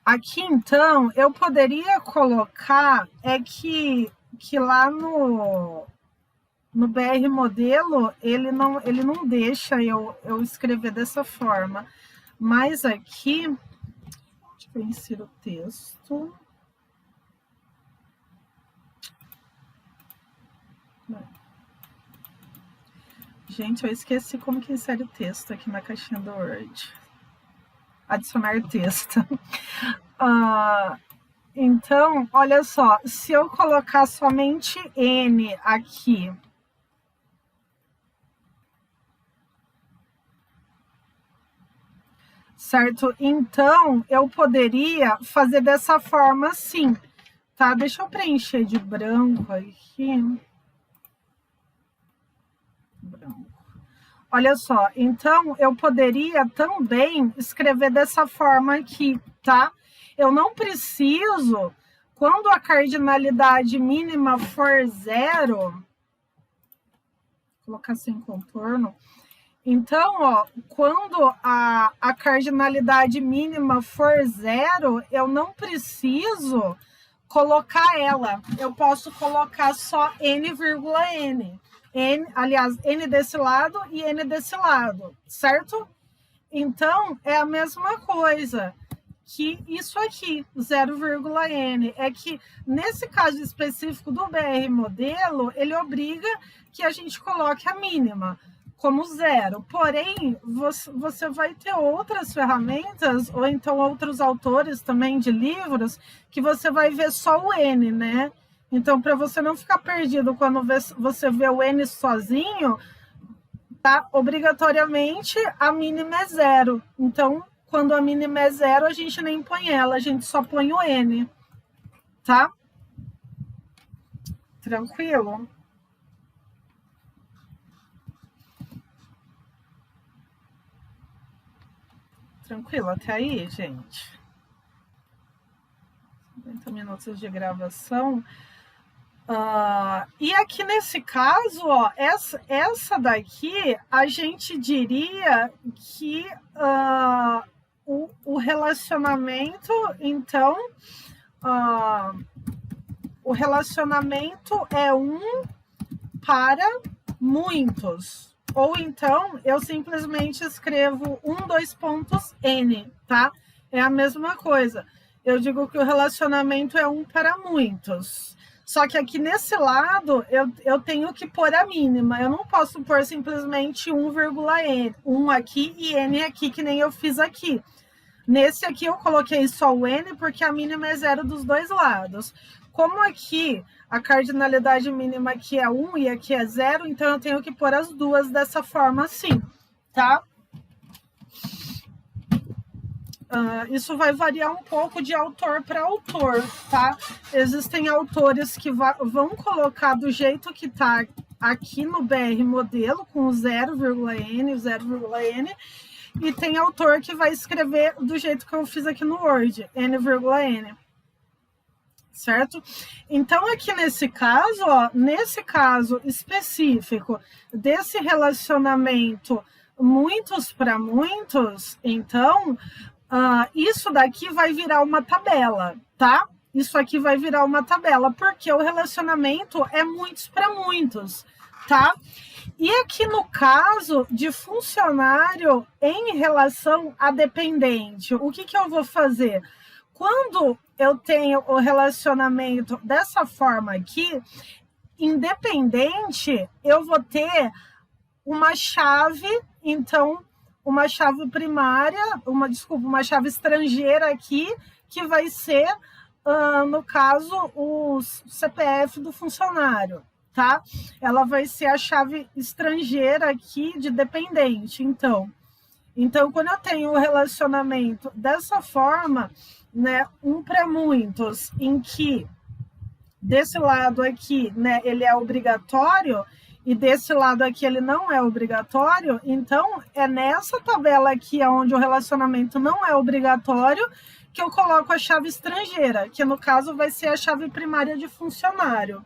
Aqui, então, eu poderia colocar, que lá no BR Modelo, ele não deixa eu escrever dessa forma. Mas aqui, deixa eu inserir o texto. Gente, eu esqueci como que insere o texto aqui na caixinha do Word. Adicionar texto. Então, olha só, se eu colocar somente N aqui, certo? Então, eu poderia fazer dessa forma assim, tá? Deixa eu preencher de branco aqui. Branco. Olha só, então eu poderia também escrever dessa forma aqui, tá? Eu não preciso, quando a cardinalidade mínima for 0, vou colocar sem contorno. Então, ó, quando a cardinalidade mínima for 0, eu não preciso colocar ela. Eu posso colocar só N,N. N, aliás, N desse lado e N desse lado, certo? Então, é a mesma coisa, que isso aqui, 0,n. É que, nesse caso específico do BR modelo, ele obriga que a gente coloque a mínima como 0. Porém, você vai ter outras ferramentas, ou então outros autores também de livros, que você vai ver só o n, né? Então, para você não ficar perdido quando você vê o n sozinho, tá? Obrigatoriamente, a mínima é 0. Então, quando a mínima é 0, a gente nem põe ela, a gente só põe o n, tá? Tranquilo? Tranquilo até aí, gente? 50 minutos de gravação. E aqui nesse caso, ó, essa daqui, a gente diria que o relacionamento, então, o relacionamento é 1 para muitos. Ou então, eu simplesmente escrevo 2 pontos n, tá? É a mesma coisa. Eu digo que o relacionamento é 1 para muitos. Só que aqui nesse lado, eu tenho que pôr a mínima. Eu não posso pôr simplesmente 1,n, 1 aqui e n aqui, que nem eu fiz aqui. Nesse aqui eu coloquei só o n, porque a mínima é 0 dos dois lados. Como aqui a cardinalidade mínima aqui é 1 e aqui é 0, então eu tenho que pôr as duas dessa forma assim, tá? Isso vai variar um pouco de autor para autor, tá? Existem autores que vão colocar do jeito que tá aqui no BR modelo, com o 0,n, o 0,n, e tem autor que vai escrever do jeito que eu fiz aqui no Word, n,n. Certo? Então, aqui nesse caso, ó, nesse caso específico desse relacionamento muitos para muitos, então, isso daqui vai virar uma tabela, tá? Isso aqui vai virar uma tabela, porque o relacionamento é muitos para muitos, tá? E aqui no caso de funcionário em relação a dependente, o que eu vou fazer? Quando eu tenho o relacionamento dessa forma aqui, independente, eu vou ter uma chave, então, uma chave primária, uma chave estrangeira aqui, que vai ser, no caso, o CPF do funcionário, tá? Ela vai ser a chave estrangeira aqui de dependente, então, quando eu tenho o relacionamento dessa forma, né, 1 para muitos, em que desse lado aqui, né, ele é obrigatório e desse lado aqui ele não é obrigatório, então é nessa tabela aqui onde o relacionamento não é obrigatório que eu coloco a chave estrangeira, que no caso vai ser a chave primária de funcionário.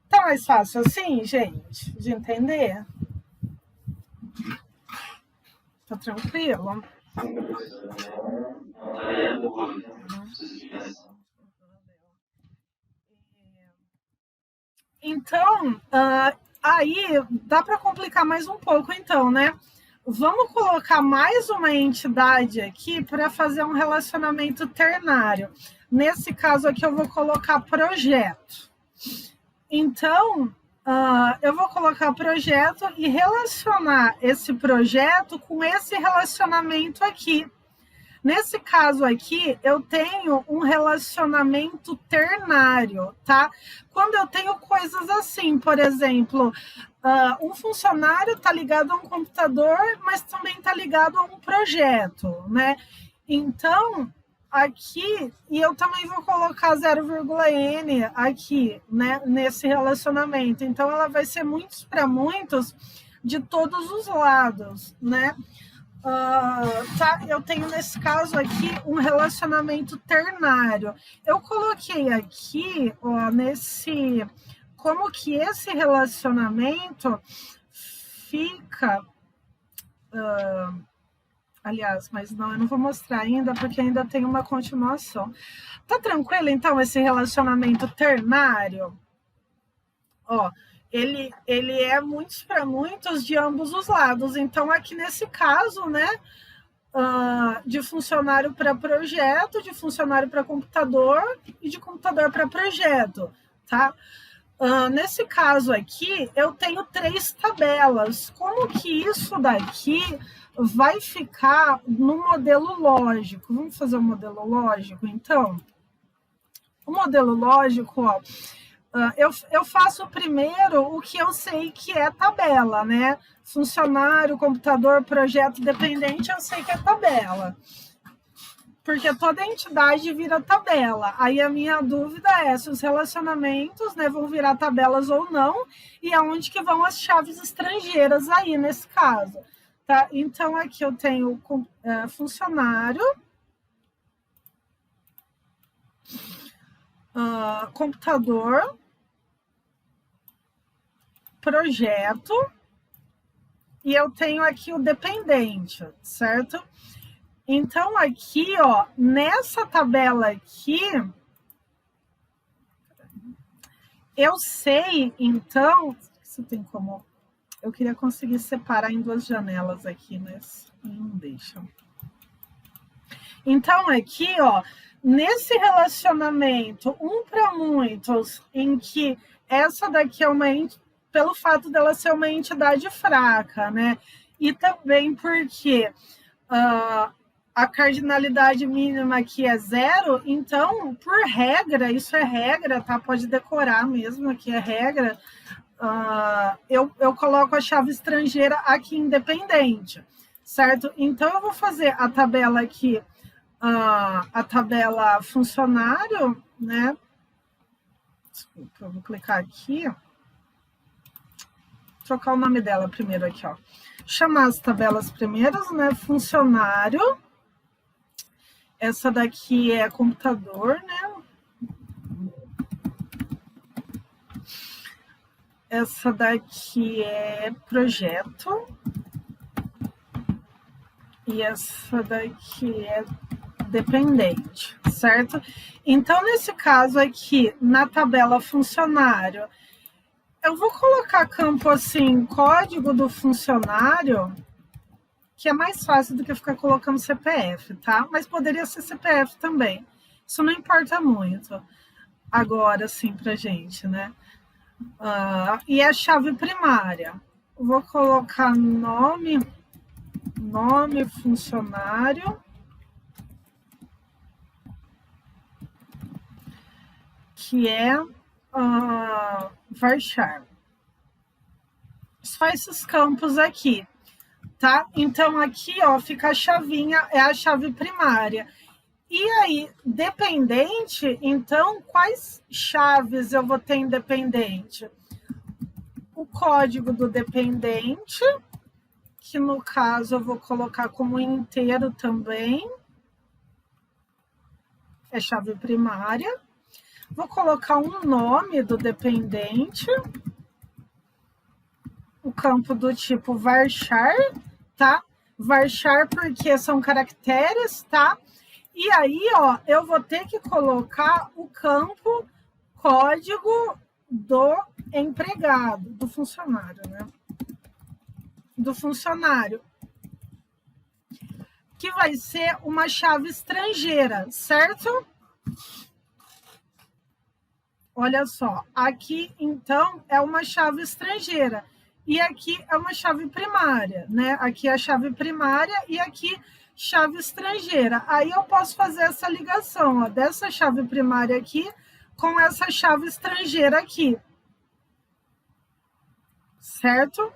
Tá mais fácil assim, gente, de entender? Tá tranquilo? Então, aí dá para complicar mais um pouco, então, né? Vamos colocar mais uma entidade aqui para fazer um relacionamento ternário. Nesse caso aqui, eu vou colocar projeto. Então, eu vou colocar projeto e relacionar esse projeto com esse relacionamento aqui. Nesse caso aqui, eu tenho um relacionamento ternário, tá? Quando eu tenho coisas assim, por exemplo, um funcionário está ligado a um computador, mas também está ligado a um projeto, né? Então, aqui, e eu também vou colocar 0,n aqui, né, nesse relacionamento. Então, ela vai ser muitos para muitos de todos os lados, né? Tá, eu tenho nesse caso aqui um relacionamento ternário. Eu coloquei aqui, ó, como que esse relacionamento fica. Aliás, mas não, eu não vou mostrar ainda, porque ainda tem uma continuação. Tá tranquilo, então, esse relacionamento ternário? Ó, ele é muitos para muitos de ambos os lados. Então, aqui nesse caso, né, de funcionário para projeto, de funcionário para computador e de computador para projeto, tá? Nesse caso aqui, eu tenho 3 tabelas. Como que isso daqui vai ficar no modelo lógico? Vamos fazer o modelo lógico, então? O modelo lógico, ó, eu faço primeiro o que eu sei que é tabela, né? Funcionário, computador, projeto, dependente, eu sei que é tabela. Porque toda entidade vira tabela. Aí a minha dúvida é se os relacionamentos, né, vão virar tabelas ou não, e aonde que vão as chaves estrangeiras aí nesse caso. Tá? Então, aqui eu tenho funcionário, computador, projeto, e eu tenho aqui o dependente, certo? Então, aqui, ó, nessa tabela aqui, eu sei, então, se tem como... Eu queria conseguir separar em 2 janelas aqui, mas não deixa. Então, aqui, ó, nesse relacionamento, para muitos, em que essa daqui é pelo fato dela ser uma entidade fraca, né? E também porque a cardinalidade mínima aqui é 0, então, por regra, isso é regra, tá? Pode decorar mesmo, aqui é regra, eu coloco a chave estrangeira aqui independente, certo? Então, eu vou fazer a tabela aqui, a tabela funcionário, né? Desculpa, eu vou clicar aqui, trocar o nome dela primeiro aqui, ó. Chamar as tabelas primeiras, né? Funcionário. Essa daqui é computador, né? Essa daqui é projeto. E essa daqui é dependente, certo? Então, nesse caso aqui, na tabela funcionário, eu vou colocar campo assim, código do funcionário, que é mais fácil do que ficar colocando CPF, tá? Mas poderia ser CPF também. Isso não importa muito. Agora, sim, pra gente, né? E a chave primária. Vou colocar nome funcionário, que é varchar. Só esses campos aqui, tá? Então, aqui, ó, fica a chavinha, é a chave primária. E aí, dependente, então, quais chaves eu vou ter independente? O código do dependente, que no caso eu vou colocar como inteiro também, é chave primária. Vou colocar um nome do dependente, o campo do tipo varchar, tá? Varchar porque são caracteres, tá? E aí, ó, eu vou ter que colocar o campo código do empregado, do funcionário, né? Do funcionário, que vai ser uma chave estrangeira, certo? Olha só, aqui, então, é uma chave estrangeira. E aqui é uma chave primária, né? Aqui é a chave primária e aqui chave estrangeira. Aí eu posso fazer essa ligação, ó, dessa chave primária aqui com essa chave estrangeira aqui. Certo?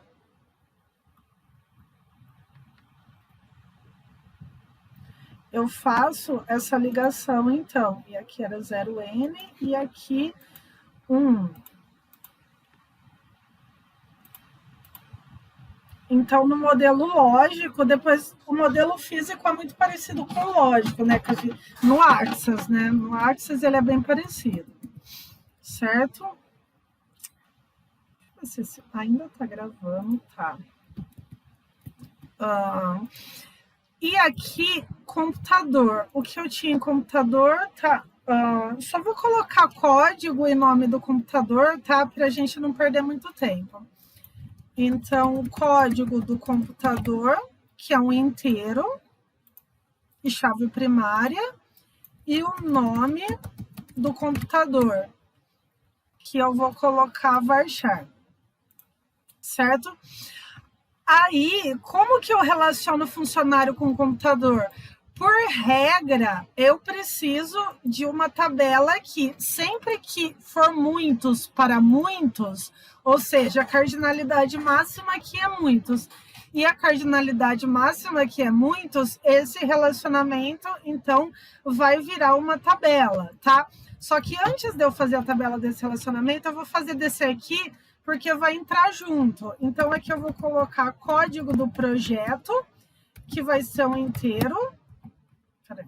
Eu faço essa ligação, então. E aqui era 0N e aqui 1. Então, no modelo lógico, depois o modelo físico é muito parecido com o lógico, né? No Axis, né? No Axis ele é bem parecido, certo? Não sei se ainda tá gravando, tá. E aqui, computador. O que eu tinha em computador, tá? Só vou colocar código e nome do computador, tá? Para a gente não perder muito tempo. Então, o código do computador, que é um inteiro. e chave primária e o nome do computador, que eu vou colocar varchar, certo? Aí, como que eu relaciono funcionário com o computador? Por regra, eu preciso de uma tabela aqui. Sempre que for muitos para muitos, ou seja, a cardinalidade máxima aqui é muitos, e a cardinalidade máxima que é muitos, esse relacionamento, então, vai virar uma tabela, tá? Só que antes de eu fazer a tabela desse relacionamento, eu vou fazer desse aqui, porque vai entrar junto. Então, aqui eu vou colocar código do projeto, que vai ser um inteiro. Peraí,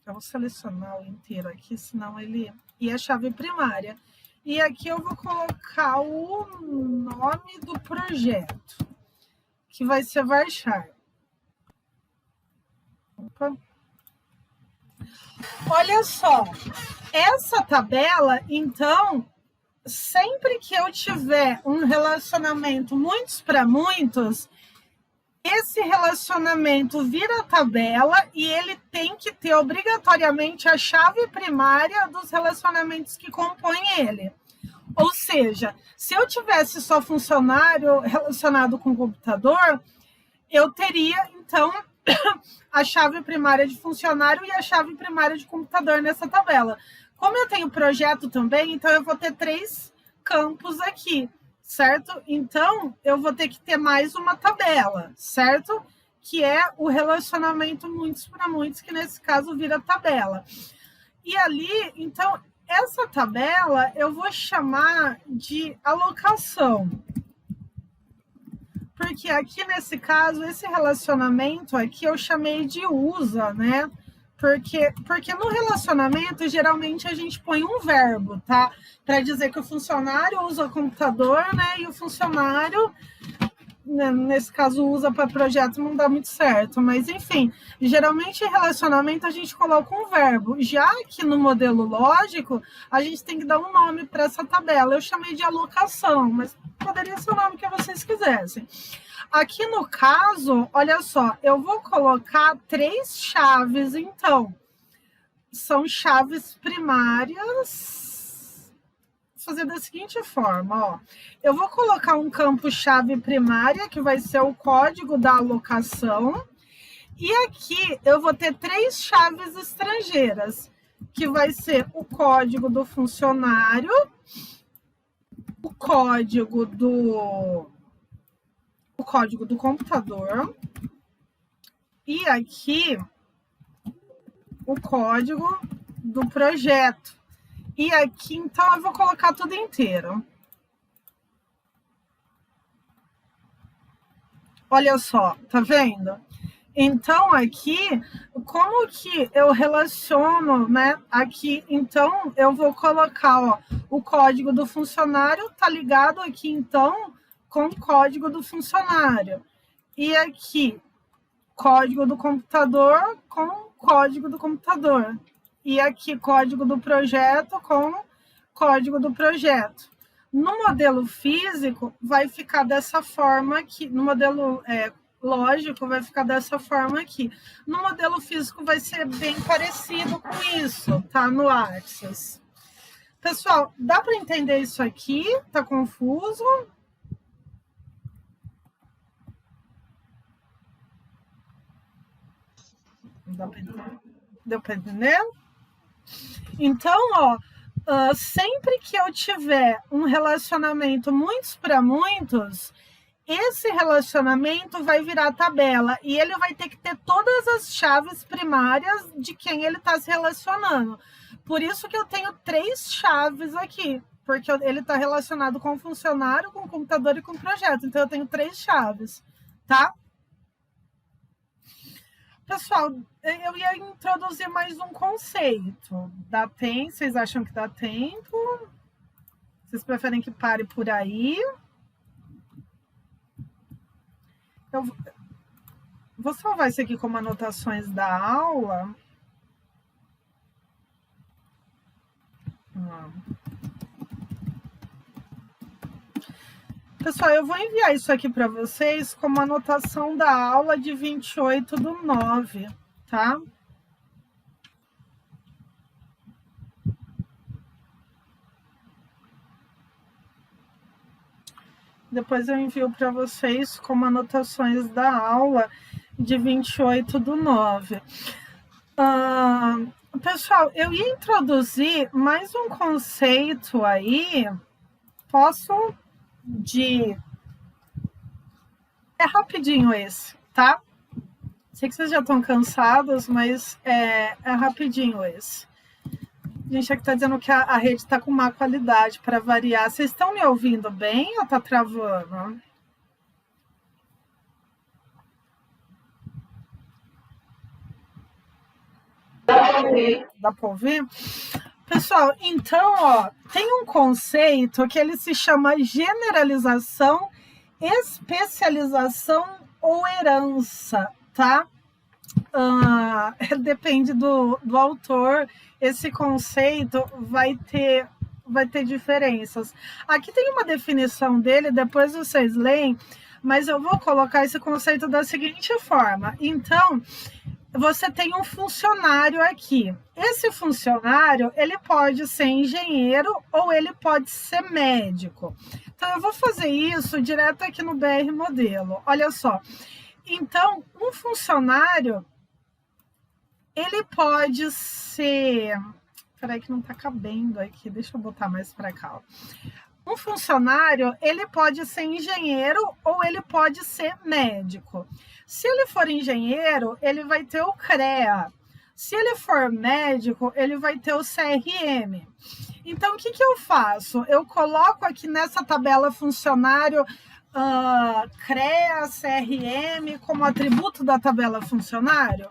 eu vou selecionar o inteiro aqui, senão ele... E a chave primária. E aqui eu vou colocar o nome do projeto, que vai ser varchar. Opa. Olha só, essa tabela, então, sempre que eu tiver um relacionamento muitos para muitos, esse relacionamento vira tabela e ele tem que ter obrigatoriamente a chave primária dos relacionamentos que compõem ele. Ou seja, se eu tivesse só funcionário relacionado com computador, eu teria, então, a chave primária de funcionário e a chave primária de computador nessa tabela. Como eu tenho projeto também, então eu vou ter 3 campos aqui, certo? Então, eu vou ter que ter mais uma tabela, certo? Que é o relacionamento muitos para muitos, que nesse caso vira tabela. E ali, então, essa tabela eu vou chamar de alocação. Porque aqui nesse caso, esse relacionamento aqui eu chamei de usa, né? Porque no relacionamento, geralmente, a gente põe um verbo, tá? Para dizer que o funcionário usa o computador, né? E o funcionário, nesse caso, usa para projeto, não dá muito certo. Mas, enfim, geralmente, em relacionamento, a gente coloca um verbo. Já que no modelo lógico, a gente tem que dar um nome para essa tabela. Eu chamei de alocação, mas poderia ser o nome que vocês quisessem. Aqui no caso, olha só, eu vou colocar 3 chaves, então. São chaves primárias. Vou fazer da seguinte forma, ó. Eu vou colocar um campo chave primária, que vai ser o código da alocação. E aqui eu vou ter 3 chaves estrangeiras, que vai ser o código do funcionário, o código do computador e aqui o código do projeto. E aqui, então, eu vou colocar tudo inteiro. Olha só, tá vendo? Então, aqui, como que eu relaciono, né? Aqui, então, eu vou colocar, ó, o código do funcionário tá ligado aqui, então, com o código do funcionário. E aqui, código do computador com código do computador. E aqui, código do projeto com código do projeto. No modelo físico, vai ficar dessa forma aqui. No modelo lógico, vai ficar dessa forma aqui. No modelo físico, vai ser bem parecido com isso, tá? No Axis. Pessoal, dá para entender isso aqui? Tá confuso? Deu para entender? Então, ó, sempre que eu tiver um relacionamento muitos para muitos, esse relacionamento vai virar tabela e ele vai ter que ter todas as chaves primárias de quem ele está se relacionando. Por isso que eu tenho 3 chaves aqui, porque ele está relacionado com o funcionário, com o computador e com o projeto. Então, eu tenho 3 chaves, tá? Pessoal, eu ia introduzir mais um conceito. Dá tempo? Vocês acham que dá tempo? Vocês preferem que pare por aí? Eu vou salvar isso aqui como anotações da aula. Pessoal, eu vou enviar isso aqui para vocês como anotação da aula de 28/9, tá? Depois eu envio para vocês como anotações da aula de 28/9. Pessoal, eu ia introduzir mais um conceito aí. Posso É rapidinho esse, tá? Sei que vocês já estão cansados, mas é rapidinho esse. A gente aqui está dizendo que a rede está com má qualidade para variar. Vocês estão me ouvindo bem ou está travando? Dá para ouvir? Pessoal, então, ó, tem um conceito que ele se chama generalização, especialização ou herança, tá? Depende do autor, esse conceito vai ter diferenças. Aqui tem uma definição dele, depois vocês leem, mas eu vou colocar esse conceito da seguinte forma. Então, você tem um funcionário aqui. Esse funcionário, ele pode ser engenheiro ou ele pode ser médico. Então, eu vou fazer isso direto aqui no BR Modelo. Olha só. Então, um funcionário, ele pode ser... Peraí que não tá cabendo aqui. Deixa eu botar mais para cá. Ó. Um funcionário, ele pode ser engenheiro ou ele pode ser médico. Se ele for engenheiro, ele vai ter o CREA. Se ele for médico, ele vai ter o CRM. Então, o que eu faço? Eu coloco aqui nessa tabela funcionário CREA, CRM como atributo da tabela funcionário.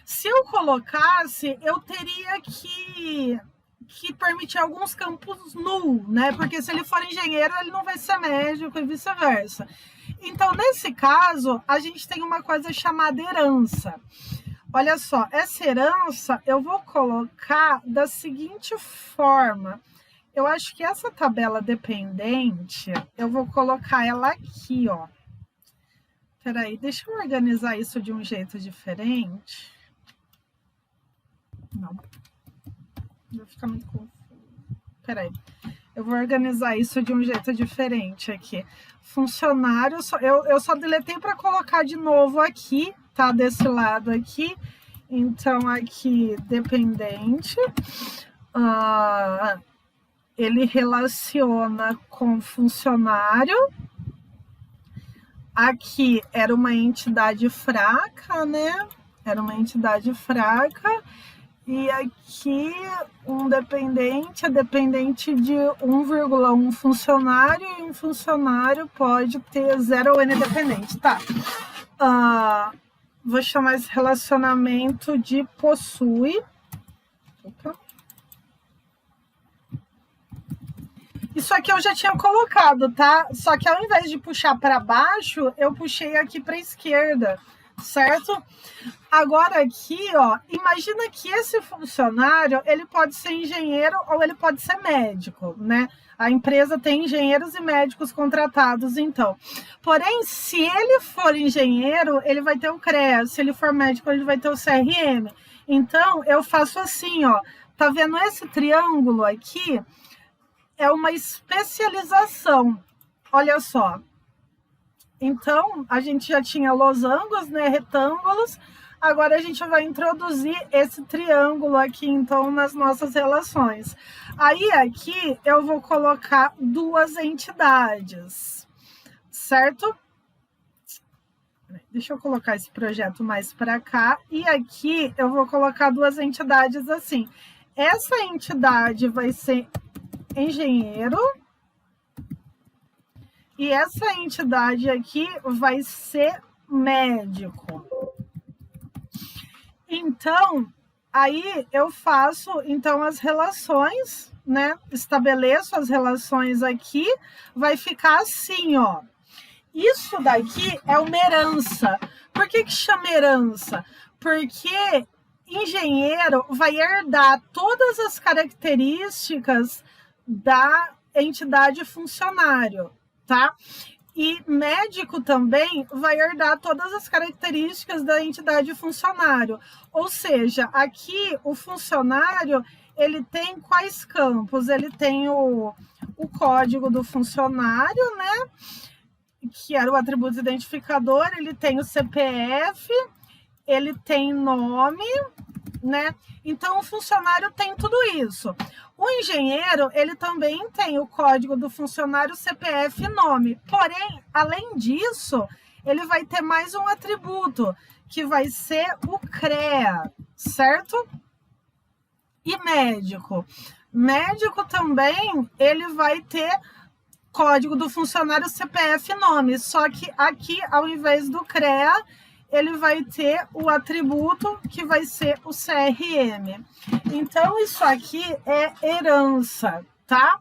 Se eu colocasse, eu teria que permitir alguns campos null, né? Porque se ele for engenheiro, ele não vai ser médico e vice-versa. Então, nesse caso, a gente tem uma coisa chamada herança. Olha só, essa herança eu vou colocar da seguinte forma. Eu acho que essa tabela dependente, eu vou colocar ela aqui, ó. Peraí, deixa eu organizar isso de um jeito diferente. Não. Vai ficar muito confuso. Peraí. Eu vou organizar isso de um jeito diferente aqui. Funcionário, eu só deletei para colocar de novo aqui, tá? Desse lado aqui. Então, aqui, dependente. Ele relaciona com funcionário. Aqui era uma entidade fraca, né? Era uma entidade fraca. E aqui, um dependente é dependente de 1,1 funcionário, e um funcionário pode ter 0 ou N dependente. Tá. Vou chamar esse relacionamento de possui. Opa. Isso aqui eu já tinha colocado, tá? Só que ao invés de puxar para baixo, eu puxei aqui para a esquerda, certo? Agora aqui, ó, imagina que esse funcionário, ele pode ser engenheiro ou ele pode ser médico, né? A empresa tem engenheiros e médicos contratados, então. Porém, se ele for engenheiro, ele vai ter o CREA. Se ele for médico, ele vai ter o CRM. Então, eu faço assim, ó. Tá vendo esse triângulo aqui? É uma especialização. Olha só. Então, a gente já tinha losangos, né, retângulos. Agora a gente vai introduzir esse triângulo aqui, então, nas nossas relações. Aí, aqui, eu vou colocar 2 entidades, certo? Deixa eu colocar esse projeto mais para cá. E aqui, eu vou colocar 2 entidades assim. Essa entidade vai ser engenheiro. E essa entidade aqui vai ser médico. Então, aí eu faço então as relações, né? Estabeleço as relações aqui, vai ficar assim, ó. Isso daqui é uma herança. Por que chama herança? Porque engenheiro vai herdar todas as características da entidade funcionário, tá? E médico também vai herdar todas as características da entidade funcionário. Ou seja, aqui o funcionário, ele tem quais campos? Ele tem o código do funcionário, né? Que era o atributo identificador, ele tem o CPF, ele tem nome, né? Então, o funcionário tem tudo isso. O engenheiro, ele também tem o código do funcionário, CPF e nome. Porém, além disso, ele vai ter mais um atributo, que vai ser o CREA, certo? E médico. Médico também, ele vai ter código do funcionário, CPF e nome. Só que aqui, ao invés do CREA, ele vai ter o atributo que vai ser o CRM. Então, isso aqui é herança, tá?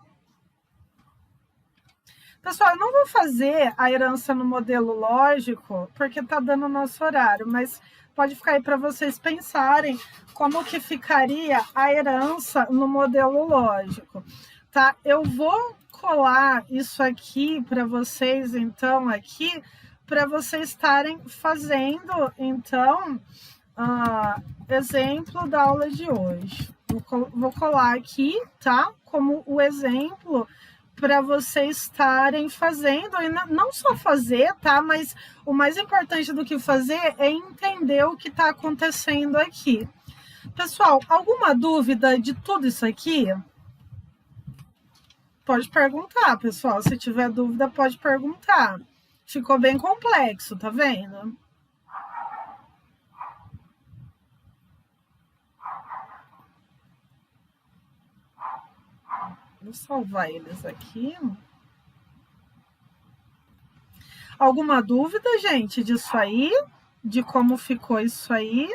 Pessoal, eu não vou fazer a herança no modelo lógico, porque tá dando o nosso horário, mas pode ficar aí para vocês pensarem como que ficaria a herança no modelo lógico, tá? Eu vou colar isso aqui para vocês, então, aqui, para vocês estarem fazendo, então, exemplo da aula de hoje. Vou colar aqui, tá? Como o exemplo para vocês estarem fazendo, e não só fazer, tá? Mas o mais importante do que fazer é entender o que está acontecendo aqui. Pessoal, alguma dúvida de tudo isso aqui? Pode perguntar, pessoal. Se tiver dúvida, pode perguntar. Ficou bem complexo, tá vendo? Vou salvar eles aqui. Alguma dúvida, gente, disso aí? De como ficou isso aí?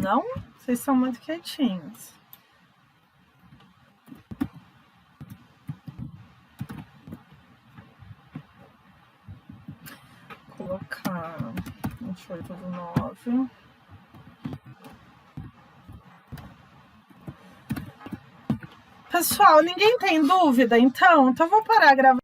Não? Vocês são muito quietinhos. Vou colocar 28/9. Pessoal, ninguém tem dúvida, então? Então, vou parar a gravação.